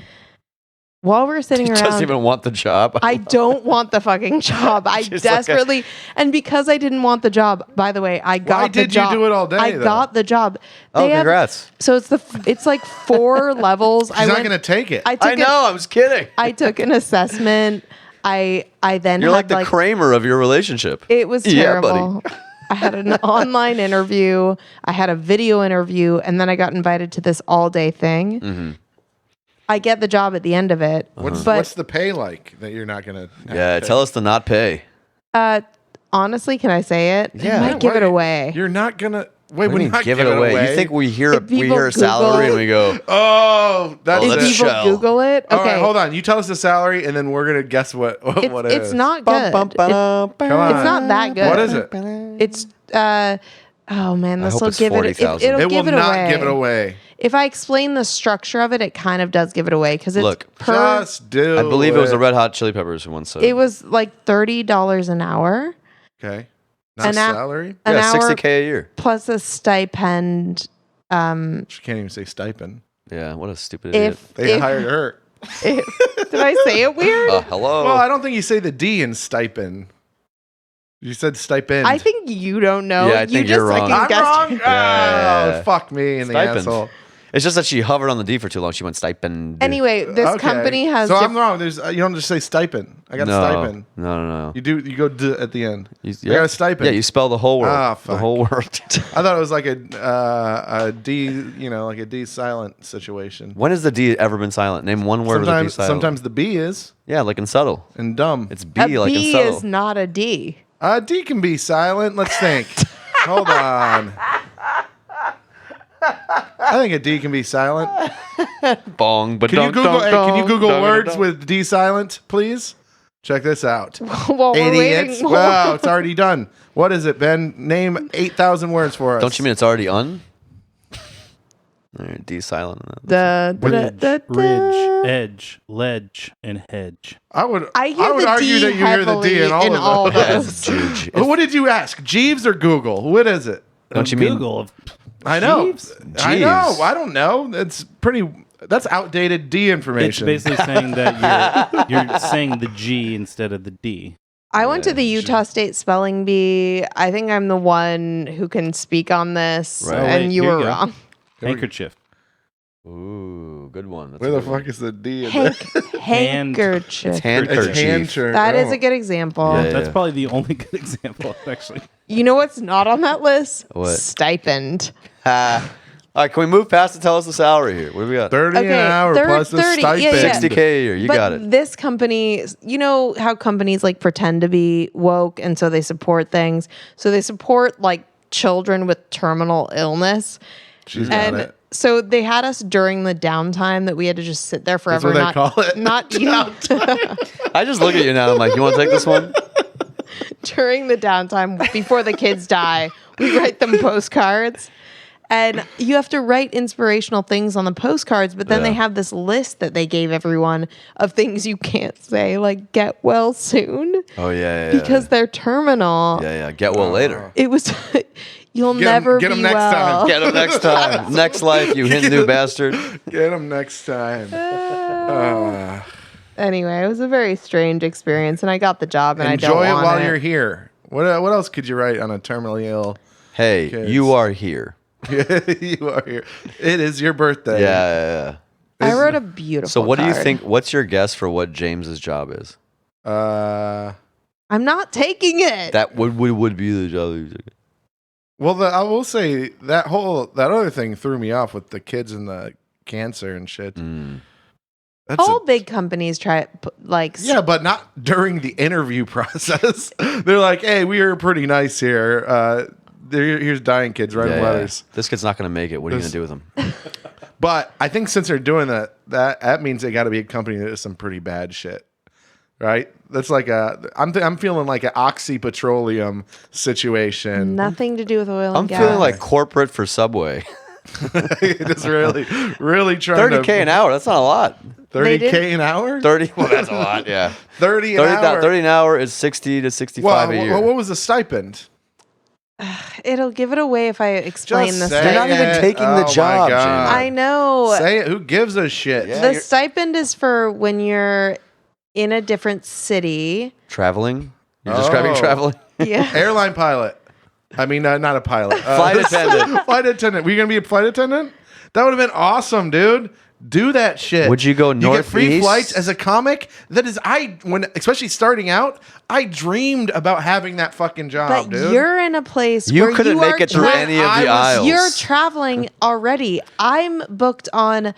While we were sitting He around, doesn't even want the job. I don't want the fucking job. I She's desperately, and because I didn't want the job, by the way, I got the did you job. do it all day, I though? got the job. Oh, They have- congrats. so it's like 4 levels. She's not going to take it. I I know. I was kidding. I took an assessment. I then You're had like the Kramer of your relationship. it was Yeah, terrible. buddy. I had an online interview, I had a video interview, and then I got invited to this all day thing. Mm-hmm. I get the job at the end of it. What's the pay like that you're not gonna? Yeah, tell us to not pay. Honestly, can I say it? Yeah. I might give it away. You're not gonna. Wait, What do we're you mean not give it away. You think we hear If people a salary Google- and we go, Oh, that's Well, If let's it. people shell. Google it, okay. All right, hold on. You tell us the salary, and then we're gonna guess what it is. It's not bum, good. bum, ba-dum, Come on. It's not that good. What is it? It's oh man, this hope will it's give it. 40,000. It'll It will give it not away. give it away. If I explain the structure of it, it kind of does give it away because it's Look, per. Just do. I believe it was the Red Hot Chili Peppers who once said. It was like $30 an hour, Okay. Not An hou- salary. an yeah, hour $60K a year. plus a stipend. She can't even say stipend. Yeah, what a stupid idiot. They hired her. Did I say it weird? Hello. Well, I don't think you say the D in stipend. You said stipend. I think you don't know. Yeah, I you think just you're wrong. second I'm guessed wrong. it. Yeah. Oh, fuck me in the Stipend. asshole. It's just that she hovered on the D for too long. She went stipend. Anyway, this Okay. company has. So I'm wrong. There's you don't just say stipend. I got no, a stipend. No. You do. You go D at the end. You, I got a stipend. Yeah, you spell the whole word. Ah, the fuck. whole word. I thought it was like a D. You know, like a D silent situation. When has the D ever been silent? Name one word with a D silent. The B is Yeah, like in subtle. and dumb. It's B a like in B subtle. is not a D. D can be silent. Let's think. Hold on. I think a D can be silent. Bong, but Can you Google? Can you Google words with D silent, please? Check this out. While we're Idiots. waiting. Wow, it's already done. What is it, Ben? Name 8,000 words for us. Don't you mean it's already un? All right, D silent. Ridge, edge, ledge, and hedge. I would I hear would the argue D that you hear the D in heavily all of in all those. those. Juge. What did you ask? Jeeves or Google? What is it? Don't you mean Google? I know. Jeeves? I know. Jeeves. I don't know. It's pretty. That's outdated D It's information. basically saying that you're saying the G instead of the D. I went to the Utah State Spelling Bee. I think I'm the one who can speak on this, Right. and Wait, you here were you go. wrong. Handkerchief. Ooh, good one. That's Where a the good one. fuck is the D? In Hank, there? handkerchief. It's handkerchief. It's handkerchief. That is Oh. a good example. Yeah, That's probably the only good example, actually. You know what's not on that list? What? Stipend. Ha. All right, can we move past to tell us the salary here? What do we got? 30 Okay, an hour plus the 30, stipend. yeah, yeah. 60K a year. You But got it. this company, you know how companies like pretend to be woke and so they support things. So they support like children with terminal illness. She's got And it. so they had us during the downtime that we had to just sit there That's forever. what they not, call it. Not eating. I just look at you now. I'm like, you want to take this one? During the downtime before the kids die, we write them postcards. And you have to write inspirational things on the postcards, but then Yeah. they have this list that they gave everyone of things you can't say, like get well soon, Oh, yeah. because they're terminal. Yeah. Get well later. It was, you'll Get 'em- never get 'em be next time. well. Get him next time. Next life, you Hindu bastard. Get them next time. Anyway, it was a very strange experience, and I got the job, and I don't Enjoy it want while it. you're here. What else could you write on a terminally ill? Hey, Kids. you are here. You are here. It is your birthday. Yeah. I wrote a beautiful So, what do you card. think? What's your guess for what James's job is? I'm not taking it. That would be the job. That you took. Well, I will say that other thing threw me off with the kids and the cancer and shit. That's All big companies try like yeah, but not during the interview process. They're like, "Hey, we are pretty nice here. Here's dying kids writing letters." This kid's not going to make it. What are you going to do with him? But I think since they're doing that means they got to be a company that does some pretty bad shit, right? That's like I'm feeling like an Oxy Petroleum situation. nothing to do with oil and I'm gas. feeling like corporate for Subway. Just really trying 30K an hour. That's not a lot. 30K an hour? 30. Well, that's a lot. Yeah. 30 an hour. 30 an hour is 60 to 65 a year. What was the stipend? It'll give it away if I explain Just this. say You're not even it. taking the Oh my job, God. Jamie. I know. Say it. Who gives a shit? Yeah. The you're- stipend is for when you're in a different city. Traveling? You're describing Oh. traveling? Yeah. Airline pilot. I mean, not a pilot. Flight attendant. Flight attendant. Were you going to be a flight attendant? That would have been awesome, dude. Do that shit. Would you go You get free northeast? flights as a comic. That is, especially starting out, I dreamed about having that fucking job, But dude. you're in a place You where couldn't you make are it through any of the I was- aisles. You're traveling already. I'm booked on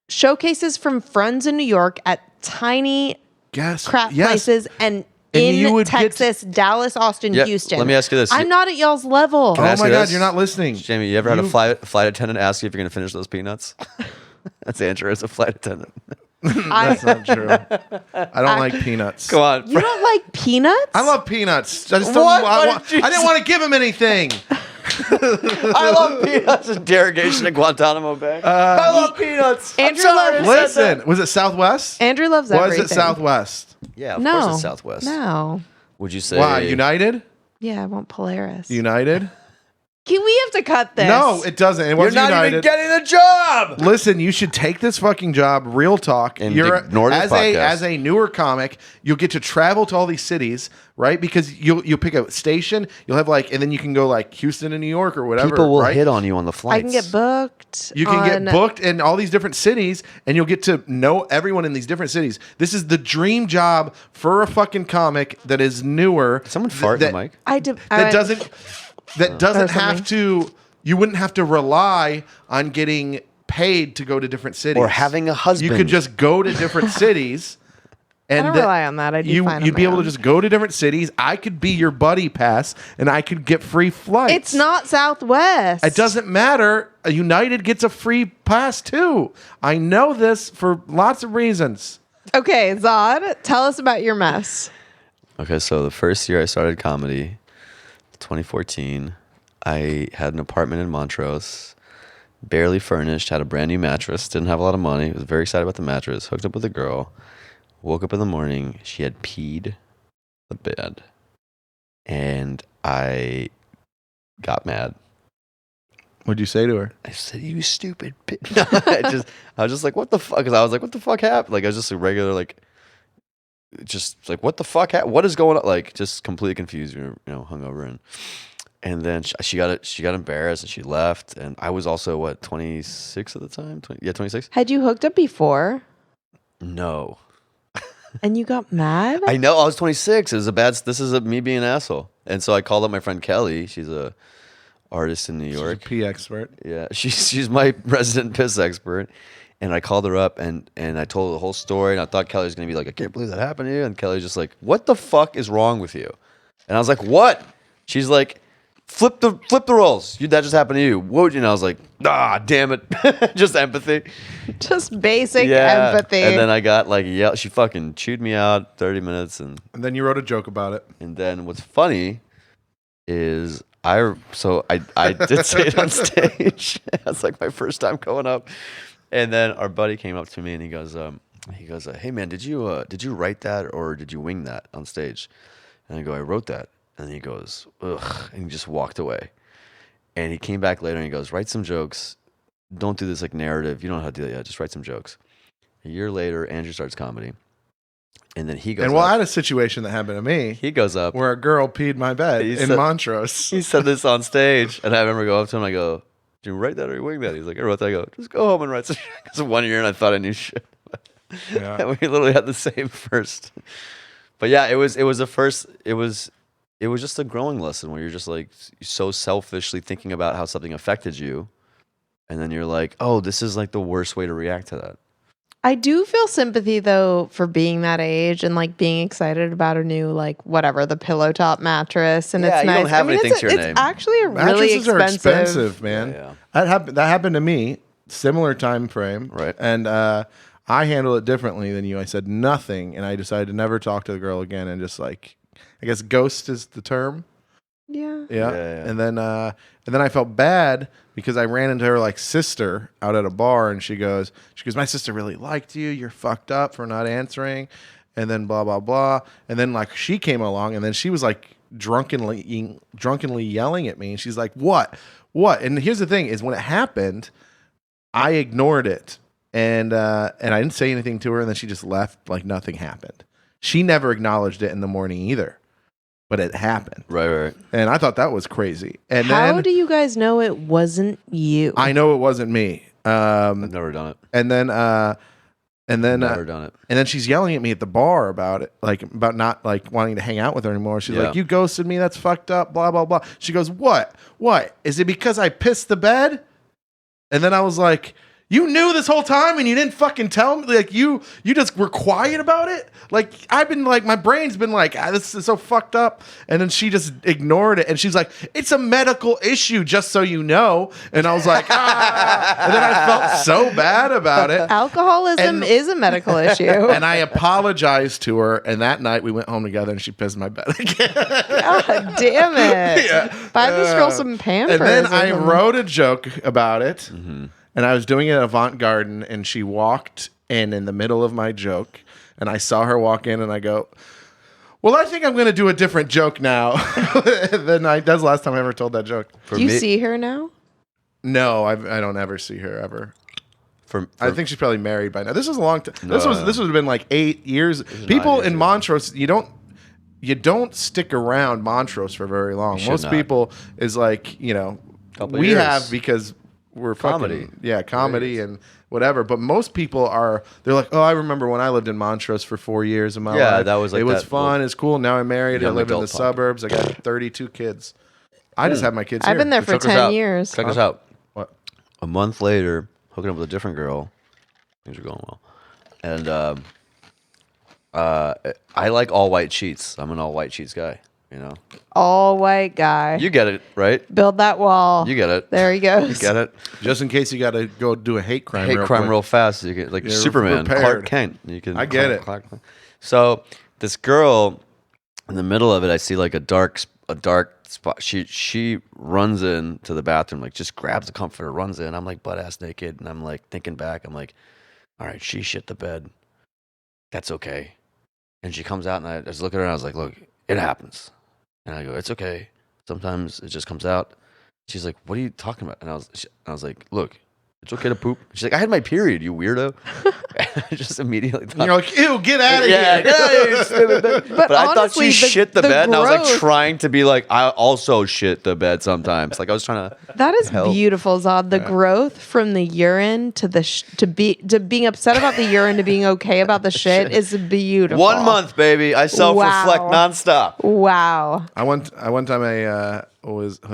showcases from friends in New York at tiny Yes. crap Yes. places and you in would get Texas, Dallas, Austin, Yeah, Houston. let me ask you this. I'm not at y'all's level. I Oh ask my you God, this? you're not listening. Jamie, you ever had a flight attendant ask you if you're going to finish those peanuts? That's Andrew as a flight attendant. I, That's not true. I don't like peanuts. Come on. you don't like peanuts? I love peanuts. I just don't. What? I, What did you I didn't want to give him anything. I love peanuts. Interrogation at Guantanamo Bay. I love peanuts. I'm Andrew sorry loves- I said Listen, was it Southwest? Andrew loves Was everything. it Southwest? that. Yeah, of No. course it's Southwest. No. Would you say Why? United? Yeah, I want Polaris. United? We have to cut this. No, it doesn't. It You're wasn't not United. even getting a job. Listen, you should take this fucking job. Real talk. And You're ignore this podcast. as a newer comic, you'll get to travel to all these cities, right? Because you'll pick a station. You'll have and then you can go Houston and New York or whatever. People will right? hit on you on the flights. I can get booked. You can on- get booked in all these different cities, and you'll get to know everyone in these different cities. This is the dream job for a fucking comic that is newer. Someone fart in the mic. That doesn't Or have something. to. You wouldn't have to rely on getting paid to go to different cities Or having a husband. You could just go to different cities. And don't rely on that. I do fine on You'd be my able to own. just go to different cities. I could be your buddy pass, and I could get free flights. It's not Southwest. It doesn't matter. United gets a free pass too. I know this for lots of reasons. Okay, Zod, tell us about your mess. Okay, so the first year I started comedy, 2014, I had an apartment in Montrose, barely furnished, had a brand new mattress, didn't have a lot of money, was very excited about the mattress, hooked up with a girl, woke up in the morning, she had peed the bed, and I got mad. What'd you say to her? I said, "You stupid bitch." No, I was just like, "What the fuck?" Because I was like, "What the fuck happened?" Like I was just a regular what the fuck happened? What is going on? Like just completely confused, hungover and then she got embarrassed and she left. And I was also 26 at the time? 26. Had you hooked up before No, and you got mad? I know. I was 26. This is me being an asshole. And so I called up my friend Kelly. She's a artist in New York. She's a pee expert. Yeah, she's my resident piss expert. And I called her up and I told her the whole story. And I thought Kelly was going to be like, I can't believe that happened to you. And Kelly's just like, what the fuck is wrong with you? And I was like, what? She's like, flip the roles. That just happened to you. What would you know? I was like, damn it. Just empathy. Just basic empathy. And then I got she fucking chewed me out 30 minutes. And then you wrote a joke about it. And then what's funny is I did say it on stage. That's like my first time going up. And then our buddy came up to me and he goes, hey man, did you write that or did you wing that on stage? And I go, I wrote that. And he goes, ugh, and he just walked away. And he came back later and he goes, write some jokes. Don't do this narrative. You don't know how to do that yet. Just write some jokes. A year later, Andrew starts comedy. And then he goes And I up. had a situation that happened to me He goes up. where a girl peed my bed He in said- Montrose. He said this on stage, and I remember going up to him. I go, "Did you write that or you wing that?" He's like, "I wrote that." I go, "Just go home and write some." Because 1 year, and I thought I knew shit. Yeah. And we literally had the same first. But yeah, it was a first. It was just a growing lesson where you're just like so selfishly thinking about how something affected you, and then you're like, "Oh, this is like the worst way to react to that." I do feel sympathy though for being that age and being excited about a new the pillow top mattress and Yeah, it's you nice. don't have anything it's, to your it's name. actually a really Mattresses are expensive, man. Yeah. That happened to me. Similar time frame. Right. And I handle it differently than you. I said nothing, and I decided to never talk to the girl again, and just I guess ghost is the term. Yeah. Yeah. And then I felt bad because I ran into her sister out at a bar, and she goes, my sister really liked you. You're fucked up for not answering, and then blah blah blah. And then she came along, and then she was drunkenly yelling at me, and she's like, what? And here's the thing: is when it happened, I ignored it, and I didn't say anything to her, and then she just left like nothing happened. She never acknowledged it in the morning either. But it happened. Right. And I thought that was crazy. And How then do you guys know it wasn't you? I know it wasn't me. I've never done it. And then Never done it. And then she's yelling at me at the bar about it, like about not like wanting to hang out with her anymore. She's like, "You ghosted me. That's fucked up." Blah blah blah. She goes, "What? What? Is it because I pissed the bed?" And then I was like, "You knew this whole time and you didn't fucking tell me? Like you just were quiet about it? Like I've been like, my brain's been like, this is so fucked up." And then she just ignored it. And she's like, "It's a medical issue, just so you know." And I was like, ah. And then I felt so bad about it. Alcoholism is a medical issue. And I apologized to her. And that night we went home together and she pissed in my bed again. God damn it. Buy this girl some Pampers. And then I wrote a joke about it. And I was doing it at Avant Garden, and she walked in the middle of my joke, and I saw her walk in, and I go, "Well, I think I'm going to do a different joke now." That's the last time I ever told that joke. Do you see her now? No, I don't ever see her ever. I think she's probably married by now. This was a long time. This would have been like 8 years. People in Montrose, you don't stick around Montrose for very long. Most people is like, we years. have because we're Comedy. comedy and whatever. But most people they're like, "Oh, I remember when I lived in Montrose for 4 years of my life. that was like it was that fun. It's cool. Now I'm married. I young live in the adult pop. suburbs. I got 32 kids. I just have my kids I've here. been there for Check us 10 out. years. Check us out. What? A month later, hooking up with a different girl. Things are going well. And I like all white sheets. I'm an all white sheets guy. All white guy. You get it, right? Build that wall. You get it. There he goes. You get it. Just in case you got to go do a hate crime. Hate crime quick. real fast. You get like You're Superman, prepared. Clark Kent. You can. I get it. So this girl, in the middle of it, I see like a dark spot. She runs into the bathroom, like just grabs the comforter, runs in. I'm like butt ass naked, and I'm like thinking back. I'm like, all right, she shit the bed. That's okay. And she comes out, and I just look at her, and I was like, look, it happens. And I go, it's okay. Sometimes it just comes out. She's like, what are you talking about? And I was like, look, it's okay to poop. She's like, I had my period, you weirdo. And I just immediately thought, You're like, "Ew, get out of here." get out of here, you stupid bitch. But I thought honestly, she shit the bed, and I was like growth- trying to be like, I also shit the bed sometimes. Like I was trying to. That is help. beautiful, Zod. The growth from the urine to the to being upset about the urine to being okay about the shit is beautiful. 1 month, baby. I self-reflect Wow. nonstop. Wow. One time I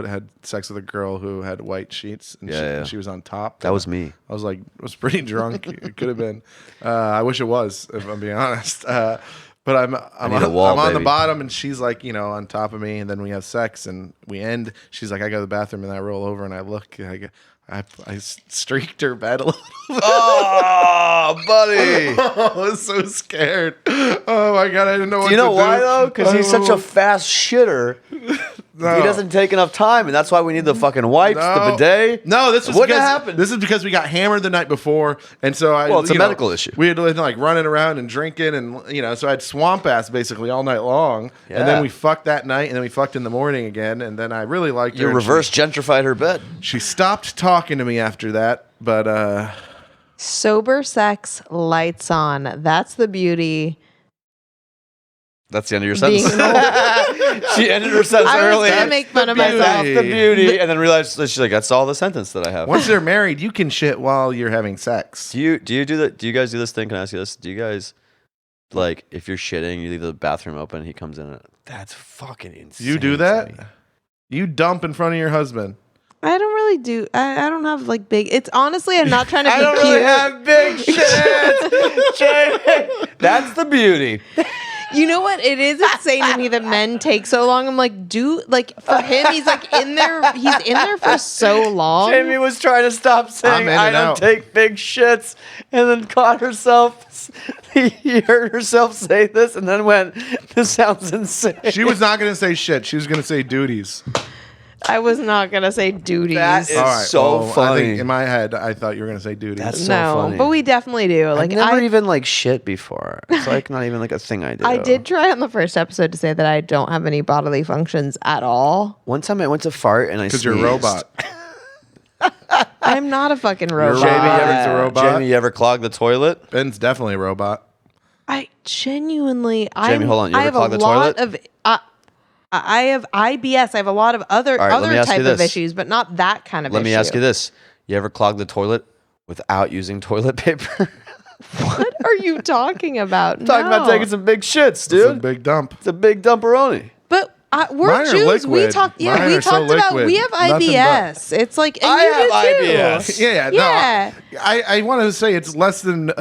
had sex with a girl who had white sheets, and she was on top. That was me. I was like, I was pretty drunk. It could have been. I wish it was, if I'm being honest. But I'm need a wall, on the baby. bottom, and she's like, on top of me, and then we have sex, and we end. She's like, I go to the bathroom, and I roll over, and I look, and I streaked her bed a little bit. Oh, buddy. I was so scared. Oh my god, I didn't know what to do. You know why though? Because he's such a fast shitter. No. He doesn't take enough time, and that's why we need the fucking wipes, the bidet. No, this was What because happened? This is because we got hammered the night before, and so Well, it's a medical issue. We had to like running around and drinking, and so I had swamp ass basically all night long, and Yeah. then we fucked that night, and then we fucked in the morning again, and then I really liked her. You and reverse gentrified her bed. She stopped talking to me after that, but Sober sex, lights on. That's the beauty. That's the end of your Being sentence. an She ended her sentence I was early. gonna make fun of beauty. myself. That's the beauty, and then realized that she's like, "That's all the sentence that I have." once they're married, you can shit while you're having sex. Do you do that? Do you guys do this thing? Can I ask you this? Do you guys like if you're shitting, you leave the bathroom open, he comes in? That's fucking insane. You do to that? me. You dump in front of your husband. I don't really do. I don't have like big. It's honestly, I'm not trying to be I don't cute. really have big shit. Jamie. That's the beauty. You know what? It is insane to me that men take so long. I'm like, for him, he's like in there. He's in there for so long. Jamie was trying to stop saying I'm in I and don't out. take big shits, and then caught herself. He heard herself say this, and then went, "This sounds insane." She was not going to say shit. She was going to say duties. I was not gonna say duties. That is All right. so I funny. think in my head, I thought you were going to say duties. That's so no, funny. but we definitely do. Like I've never I, even like shit before. It's like not even like a thing I do. I did try on the first episode to say that I don't have any bodily functions at all. One time I went to fart and I Because sneezed. you're a robot. I'm not a fucking robot. Jamie, Evan's a robot. Jamie, you ever clog the toilet? Ben's definitely a robot. I genuinely. Jamie, hold on. You I ever have clog a the lot toilet? of. I have IBS. I have a lot of other All right, let me ask type you of this. issues, but not that kind of Let issue. me ask you this: you ever clog the toilet without using toilet paper. What are you talking about? Talking about taking some big shits, It's a dude. big dump. It's a big dumperoni. But we're Mine are Jews. We liquid. talked. Yeah, Mine we are so talked about. liquid. We have Nothing but- IBS. It's like and I you have do too. IBS. Yeah. Yeah. No, I want to say it's less than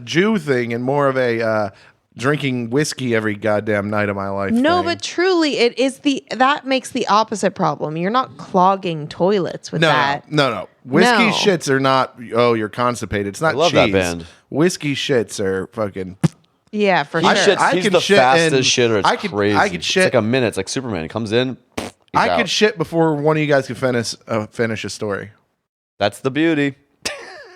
Jew thing and more of a drinking whiskey every goddamn night of my life. No, thing. but truly, it is that makes the opposite problem. You're not clogging toilets with that. No. Whiskey No. shits are not. Oh, you're constipated. It's not. I love cheese. that band. Whiskey shits are fucking. Yeah, for He sure. shits. I He's can the shit fastest and shitter. It's I could- crazy. I could shit- It's like a minute. It's like Superman. He comes in. He's I out. could shit before one of you guys could finish a story. That's the beauty.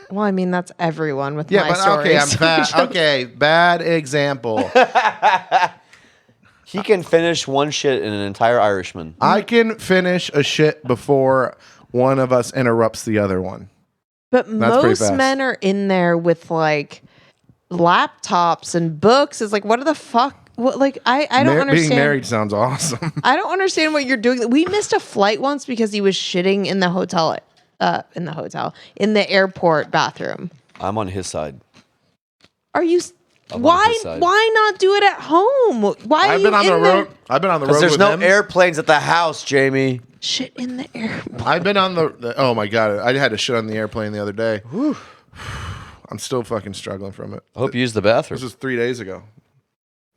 Well, I mean, that's everyone with Yeah, my but stories. okay, I'm fat. Okay, bad example. He can finish one shit in an entire Irishman. I can finish a shit before one of us interrupts the other one. But pretty most fast. men are in there with like laptops and books. It's like, what the fuck? What, like, I don't understand. Being married sounds awesome. I don't understand what you're doing. We missed a flight once because he was shitting in the airport bathroom. I'm on his side. Are you? I'm on his Why? side. Why not do it at home? Why? Are I've you been on the in there? road. I've been on the road Because there's with no him. airplanes at the house, Jamie. Shit in the airport. I've been on the. Oh my god! I had to shit on the airplane the other day. I'm still fucking struggling from it. I hope you use the bathroom. This was 3 days ago.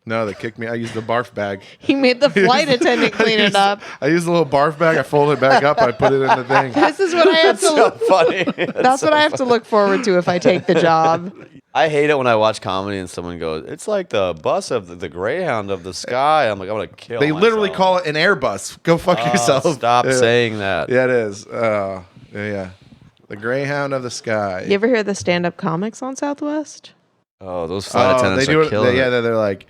No, they kicked me. I used the barf bag. He made the flight attendant clean it up. I used the little barf bag. I folded it back up. I put it in the thing. This is what I have to so look. funny. That's what I have to look forward to if I take the job. I hate it when I watch comedy and someone goes, "It's like the bus of the Greyhound of the sky." I'm like, I'm gonna kill. They literally myself. call it an Airbus. Go fuck Oh, yourself. Stop Yeah. saying that. Yeah, it is. Yeah. The Greyhound of the sky. You ever hear the stand-up comics on Southwest? Oh, those flight attendants they do are it. killing it. They're like,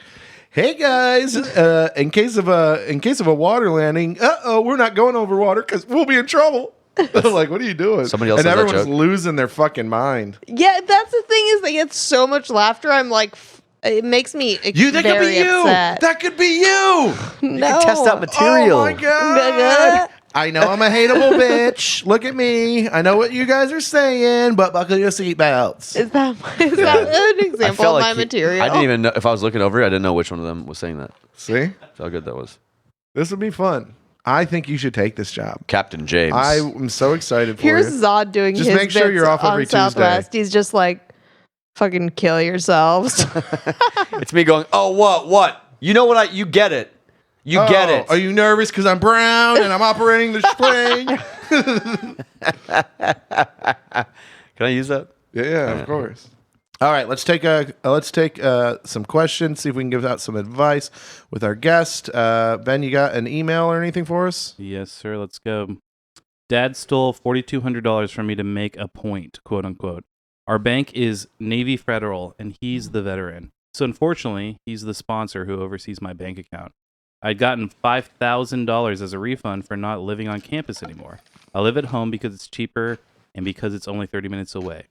"Hey guys, in case of a water landing, we're not going over water because we'll be in trouble." Like, what are you doing? Somebody else and said that everyone's joke. losing their fucking mind. Yeah, that's the thing is they get so much laughter. I'm like, it makes me That could very be you. upset. That could be you. No. Test out material. Oh my god. I know I'm a hateable bitch. Look at me. I know what you guys are saying, but buckle your seatbelts. Is that an I example felt of my like material? I didn't even know if I was looking over it. I didn't know which one of them was saying that. See? That's how good that was. This would be fun. I think you should take this job. Captain James. I am so excited for Here's you. Zod doing Just his make sure bits you're off on every Tuesday. Southwest. He's just like, fucking kill yourselves. It's me going, "Oh, what? You know what? You get it. You get it." Are you nervous because I'm brown and I'm operating the spring? Can I use that? Yeah, of course. All right, let's take some questions. See if we can give out some advice with our guest. Ben, you got an email or anything for us? Yes, sir. Let's go. Dad stole $4,200 from me to make a point, quote unquote. Our bank is Navy Federal, and he's the veteran. So unfortunately, he's the sponsor who oversees my bank account. I'd gotten $5,000 as a refund for not living on campus anymore. I live at home because it's cheaper and because it's only 30 minutes away.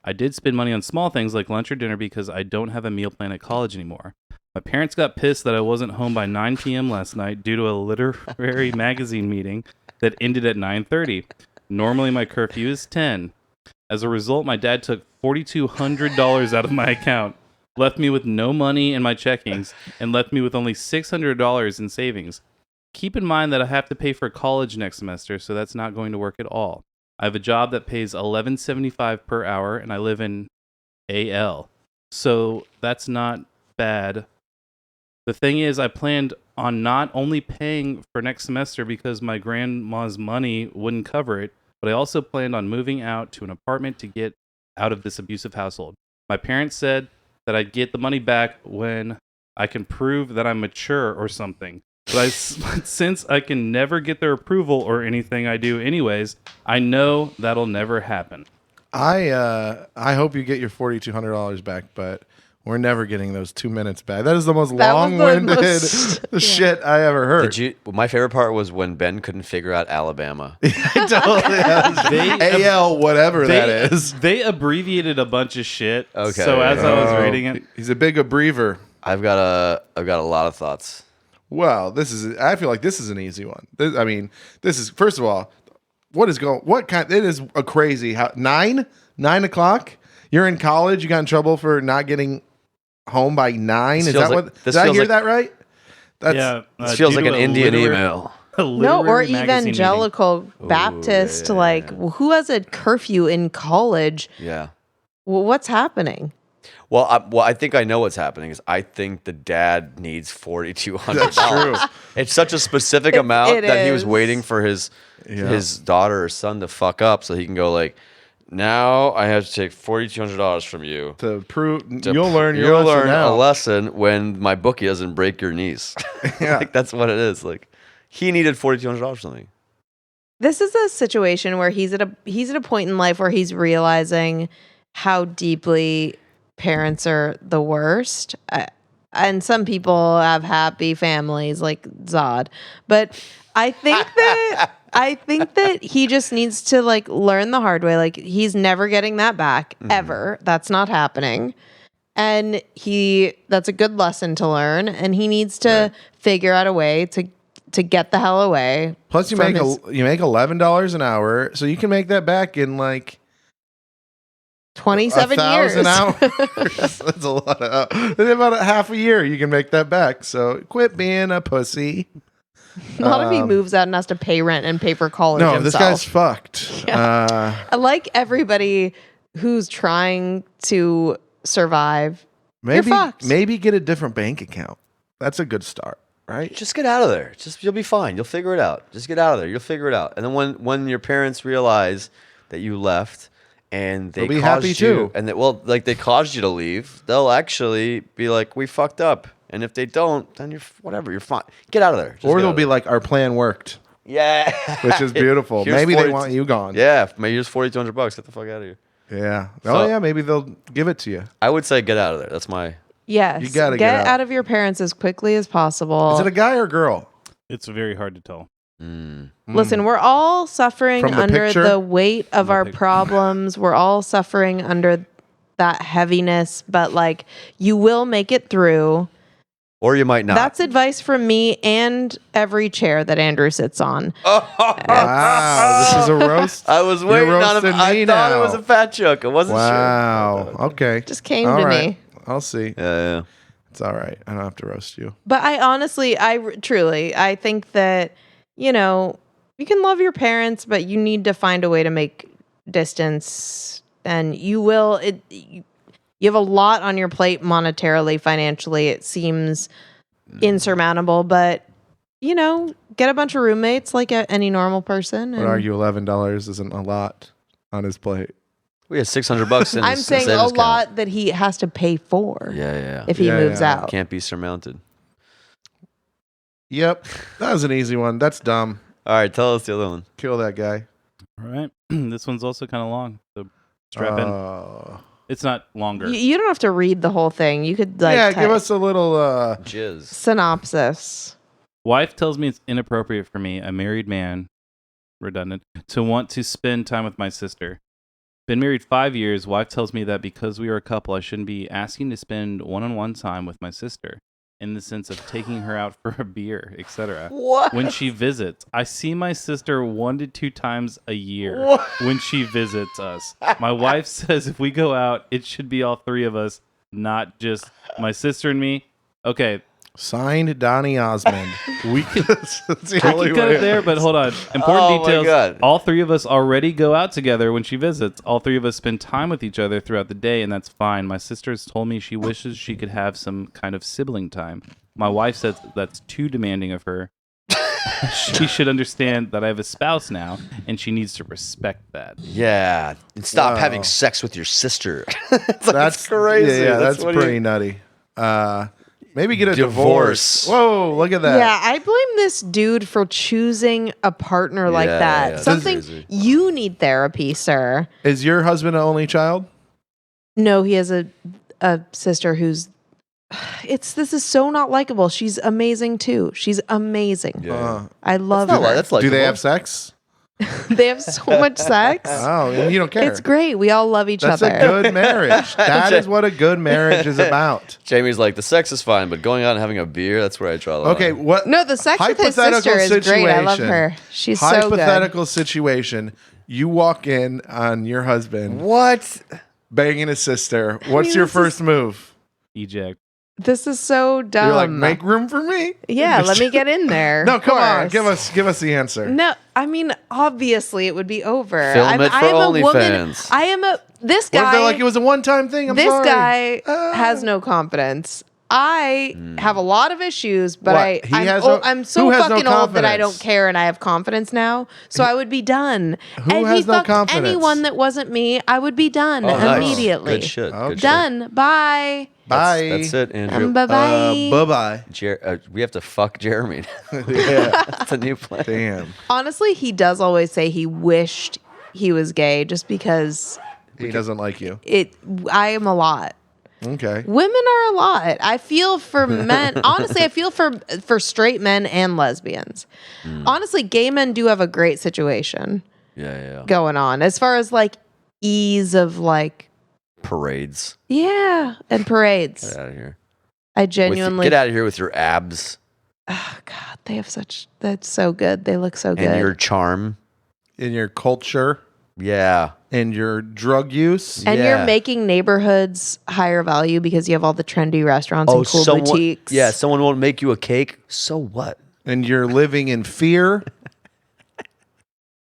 I did spend money on small things like lunch or dinner because I don't have a meal plan at college anymore. My parents got pissed that I wasn't home by 9 p.m. last night due to a literary magazine meeting that ended at 9:30. Normally my curfew is 10. As a result, my dad took $4,200 out of my account, left me with no money in my checkings, and left me with only $600 in savings. Keep in mind that I have to pay for college next semester, so that's not going to work at all. I have a job that pays $11.75 per hour, and I live in AL. So that's not bad. The thing is, I planned on not only paying for next semester because my grandma's money wouldn't cover it, but I also planned on moving out to an apartment to get out of this abusive household. My parents said that I'd get the money back when I can prove that I'm mature or something. But since I can never get their approval or anything I do anyways, I know that'll never happen. I hope you get your $4,200 back, but we're never getting those 2 minutes back. That is the most That was the long-winded most- shit I ever heard. Did you? Well, my favorite part was when Ben couldn't figure out Alabama. AL, whatever that is. They abbreviated a bunch of shit. Okay. So as I was reading it, He's a big abbrever. I've got a lot of thoughts. Well, I feel like this is an easy one. This is, first of all, what kind, it is a crazy, 9? 9 o'clock. You're in college. You got in trouble for not getting home by 9. This Is feels that like- what? this Did I feels hear like- that right? That's, Yeah, This feels due like an to a Indian literary- email. a No, or literary magazine meeting. evangelical Baptist. yeah. Like, who has a curfew in college? Yeah. Well, what's happening? Well, I think I know what's happening. Is I think the dad needs $4,200. That's true. It's such a specific amount it that he was is. waiting for his daughter or son to fuck up so he can go like, now I have to take $4,200 from you. to prove to you'll learn your you'll lesson learn now. a lesson when my bookie doesn't break your knees. Yeah. Like that's what it is. Like he needed $4,200 from me. This is a situation where he's at a point in life where he's realizing how deeply parents are the worst. And some people have happy families like Zod, but I think that he just needs to like learn the hard way. Like he's never getting that back ever. That's not happening. And that's a good lesson to learn. And he needs to figure out a way to get the hell away. Plus, you from make his you make $11 an hour, so you can make that back in like 27 years. 1,000 hours. That's a lot of. In about a half a year, you can make that back. So quit being a pussy. Not if he moves out and has to pay rent and pay for college No, himself. this guy's fucked. I like everybody who's trying to survive. Maybe fucked. maybe get a different bank account. That's a good start, right? Just get out of there. You'll be fine. You'll figure it out. Just get out of there. You'll figure it out. And then when your parents realize that you left and they They'll be caused happy you, too. and they caused you to leave, they'll actually be like, we fucked up. And if they don't, then you're fine. Get out of there. Just Or get they'll out be of like, our plan worked, there. which is beautiful. Here's Maybe they 40 want you gone. Yeah, maybe here's $4,200. Get the fuck out of here. Yeah. So- Oh yeah. Maybe they'll give it to you. I would say get out of there. That's my. Yes. You gotta get get out. out of your parents as quickly as possible. Is it a guy or a girl? It's very hard to tell. Listen, we're all suffering From the under picture? the weight of our picture. problems. We're all suffering under that heaviness, but like you will make it through. Or you might not. That's advice from me and every chair that Andrew sits on. Wow. This is a roast. I was You're waiting on it. roasting I me thought now. it was a fat joke. I wasn't Wow. Okay. Just came All to right. me. I'll see. sure. Yeah. It's all right. I don't have to roast you. But I honestly, truly, I think that, you can love your parents, but you need to find a way to make distance. And you will, you have a lot on your plate monetarily, financially. It seems insurmountable, but, get a bunch of roommates like any normal person. I would and- argue $11 isn't a lot on his plate. We had $600 in I'm his saying a savings account. lot that he has to pay for Yeah. if he Yeah, moves yeah. out. Can't be surmounted. Yep. That was an easy one. That's dumb. All right, tell us the other one. Kill that guy. All right. This one's also kind of long. So strap in. It's not longer. You don't have to read the whole thing. You could Yeah, type give us a little Jizz. synopsis. Wife tells me it's inappropriate for me, a married man, redundant, to want to spend time with my sister. Been married 5 years. Wife tells me that because we are a couple, I shouldn't be asking to spend one-on-one time with my sister, in the sense of taking her out for a beer, etc. What? When she visits, I see my sister 1 to 2 times a year when she visits us. My wife says if we go out, it should be all 3 of us, not just my sister and me. Okay, signed Donny Osmond. we can That's the we only can cut way. it there, but hold on. Important Oh my details. God. All 3 of us already go out together when she visits. All 3 of us spend time with each other throughout the day, and that's fine. My sister has told me she wishes she could have some kind of sibling time. My wife says that's too demanding of her. She should understand that I have a spouse now, and she needs to respect that. Yeah. And stop Wow. having sex with your sister. It's like, That's it's crazy. Yeah, that's what pretty you- nutty. Maybe get a Divorce. divorce. Whoa, look at that. Yeah, I blame this dude for choosing a partner like Yeah, that. yeah, that's Something crazy. you need therapy, sir. Is your husband an only child? No, he has a sister who's this is so not likable. She's amazing too. She's amazing. Yeah. I love That's her. That's like Do they have sex? They have so much sex. Oh, and you don't care. It's great. We all love each That's other. a good marriage. That is what a good marriage is about. Jamie's like, the sex is fine, but going out and having a beer, that's where I draw the line. Okay, what? No, the sex with his Hypothetical sister is great. I love situation. her. She's so good. Hypothetical situation. You walk in on your husband What? banging his sister. What's your this first move? Eject. This is so dumb. You're like, make room for me. Yeah, let me get in there. No, Of come on, course. give us the answer. No, I mean, obviously it would be over. Film it for I am a woman. OnlyFans. What This if they're guy. like it was a one-time thing? I'm This sorry. guy has no confidence. I have a lot of issues, but What? He has no- I'm so who has no fucking old that I confidence? don't care, and I have confidence now. So I would be done. Who and has he no fucked confidence? anyone that wasn't me, I would be done Oh, nice. immediately. Good shit. Okay. Good shit. Done. Bye. Bye. That's it, Andrew. Bye bye. Bye-bye. We have to fuck Jeremy. Yeah. That's a new plan. Damn. Honestly, he does always say he wished he was gay, just because He doesn't like you. I am a lot. Okay. Women are a lot. I feel for men. Honestly, I feel for straight men and lesbians. Honestly, gay men do have a great situation Yeah. going on as far as like ease of like, Parades. and parades. Get out of here. I genuinely Get out of here with your abs Oh God, they have that's so good. They look so good. and your charm. In your culture Yeah. and your drug use. And Yeah. you're making neighborhoods higher value because you have all the trendy restaurants and cool someone, boutiques. Yeah, someone won't make you a cake. So what? And you're living in fear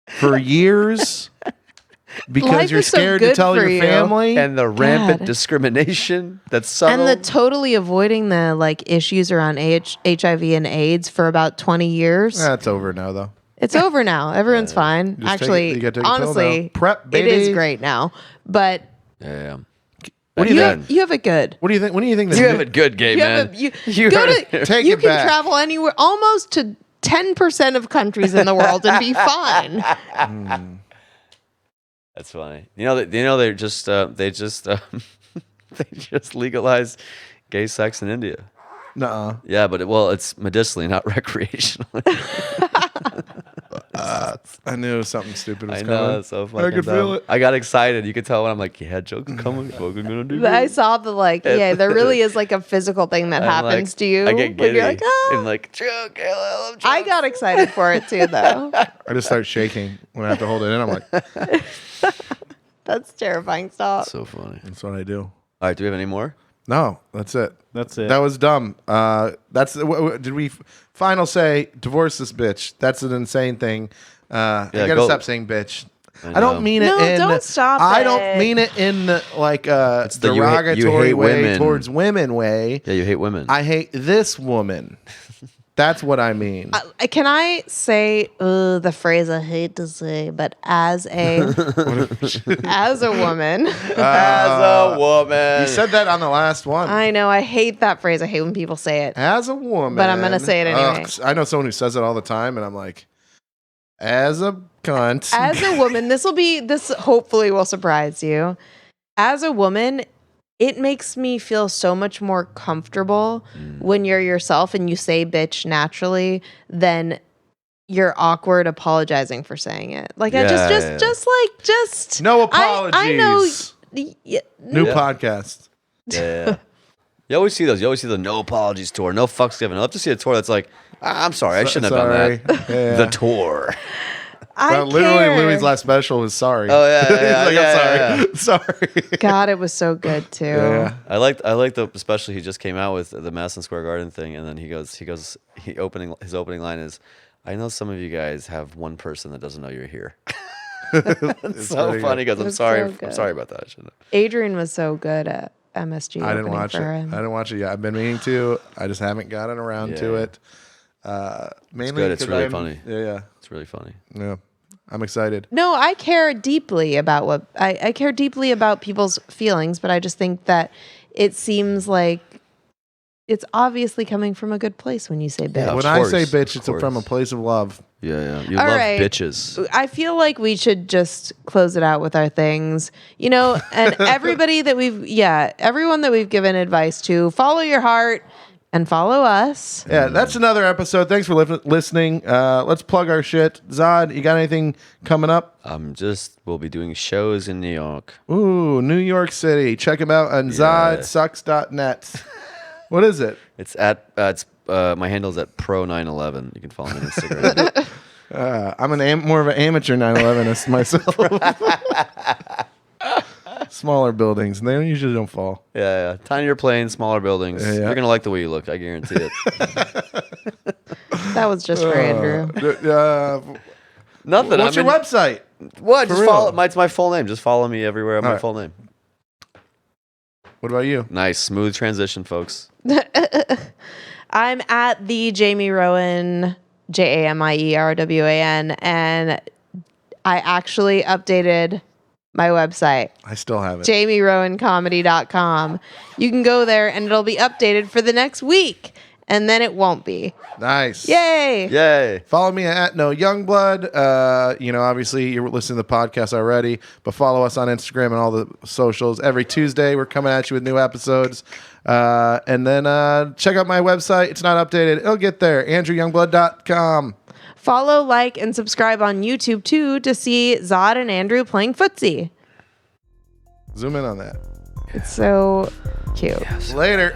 for years because Life you're is so scared to good tell for your you. family. And the rampant God. discrimination that's subtle. And the totally avoiding the like issues around HIV and AIDS for about 20 years. That's over now, though. It's over now. Everyone's fine. Just Actually, you gotta take a pill honestly, now. Prep, it baby. is great now. But yeah. What do you think? you have it good. What do you think? What do you think? You have it good, gay You man. have a, you You go heard it to here. Take you it can back. travel anywhere, almost to 10% of countries in the world and be fine. That's funny. They just they just legalized gay sex in India. Nuh-uh. Yeah, but it's medicinally, not recreationally. I knew something stupid was I coming. know, it's so fucking I could dumb. feel it. I got excited. You could tell when I'm like, yeah, joke's coming. Fucking gonna do But I good. saw the there really is like a physical thing that I'm happens like- to you. I get when giddy. you're like, ah. And like, joke, I love I jokes. got excited for it too, though. I just start shaking when I have to hold it in. I'm like, That's terrifying. Stop. So funny. that's what I do. All right, do we have any more? No, that's it. That's it. That was dumb. Did we final say divorce this bitch? That's an insane thing. I gotta go. stop saying bitch. I know. don't mean it No, in. don't stop I it. don't mean it in like a the you hate derogatory way women. towards women way. Yeah, you hate women. I hate this woman. That's what I mean. Can I say the phrase I hate to say, but as a as a woman, As a woman. You said that on the last one. I know I hate that phrase. I hate when people say it. As a woman. But I'm gonna say it anyway. I know someone who says it all the time, and I'm like, as a cunt. As a woman, this hopefully will surprise you. As a woman, it makes me feel so much more comfortable when you're yourself and you say bitch naturally than you're awkward apologizing for saying it. Like I Yeah. just No I know. apologies. New Yeah. podcast. Yeah. You always see those. You always see the no apologies tour, no fucks given. I love to see a tour that's like, I'm sorry, I shouldn't have done that. Yeah. The tour. I Literally, care. Louis' last special was sorry. Oh yeah, yeah, He's like, yeah, I'm sorry. Sorry. God, it was so good too. Yeah. I liked the especially he just came out with the Madison Square Garden thing, and then his opening line is, I know some of you guys have one person that doesn't know you're here. It's so pretty funny. He goes, I'm It's sorry, so I'm good. sorry about that. I shouldn't have. Adrian was so good at MSG. I didn't opening watch it. for I him. didn't watch it yet. I've been meaning to. I just haven't gotten around to Yeah. it. Mainly good. It's 'cause really I'm- funny. Yeah. It's really funny. Yeah. I'm excited. No, I care deeply about what I care deeply about people's feelings, but I just think that it seems like it's obviously coming from a good place when you say bitch. Yeah. Of When I say course, bitch, of it's from a course. place of love. Yeah. You All love right. bitches. I feel like we should just close it out with our things, and everyone that we've given advice to, follow your heart and follow us. Yeah, that's another episode. Thanks for listening. Let's plug our shit. Zod, you got anything coming up? We'll be doing shows in New York. Ooh, New York City. Check him out on zodsucks.net. What is it? It's at my handle's at pro911. You can follow me on Instagram. I'm more of an amateur 9/11ist myself. Smaller buildings, and they usually don't fall. Yeah. Tinier planes, smaller buildings. Yeah. You're gonna like the way you look. I guarantee it. That was just for Andrew. Nothing. What's your website? What? For Just real? follow. It's my full name. Just follow me everywhere. My All right. full name. What about you? Nice, smooth transition, folks. I'm at the Jamie Rowan, JamieRWAN, and I actually updated my website, I still have it. jamierowancomedy.com. You can go there and it'll be updated for the next week, and then it won't be. Nice. Yay! Yay. Follow me at No Youngblood. Obviously you're listening to the podcast already, but follow us on Instagram and all the socials. Every Tuesday we're coming at you with new episodes. And then check out my website. It's not updated. It'll get there. AndrewYoungblood.com. Follow, like, and subscribe on YouTube too to see Zod and Andrew playing footsie. Zoom in on that. It's so cute. Later.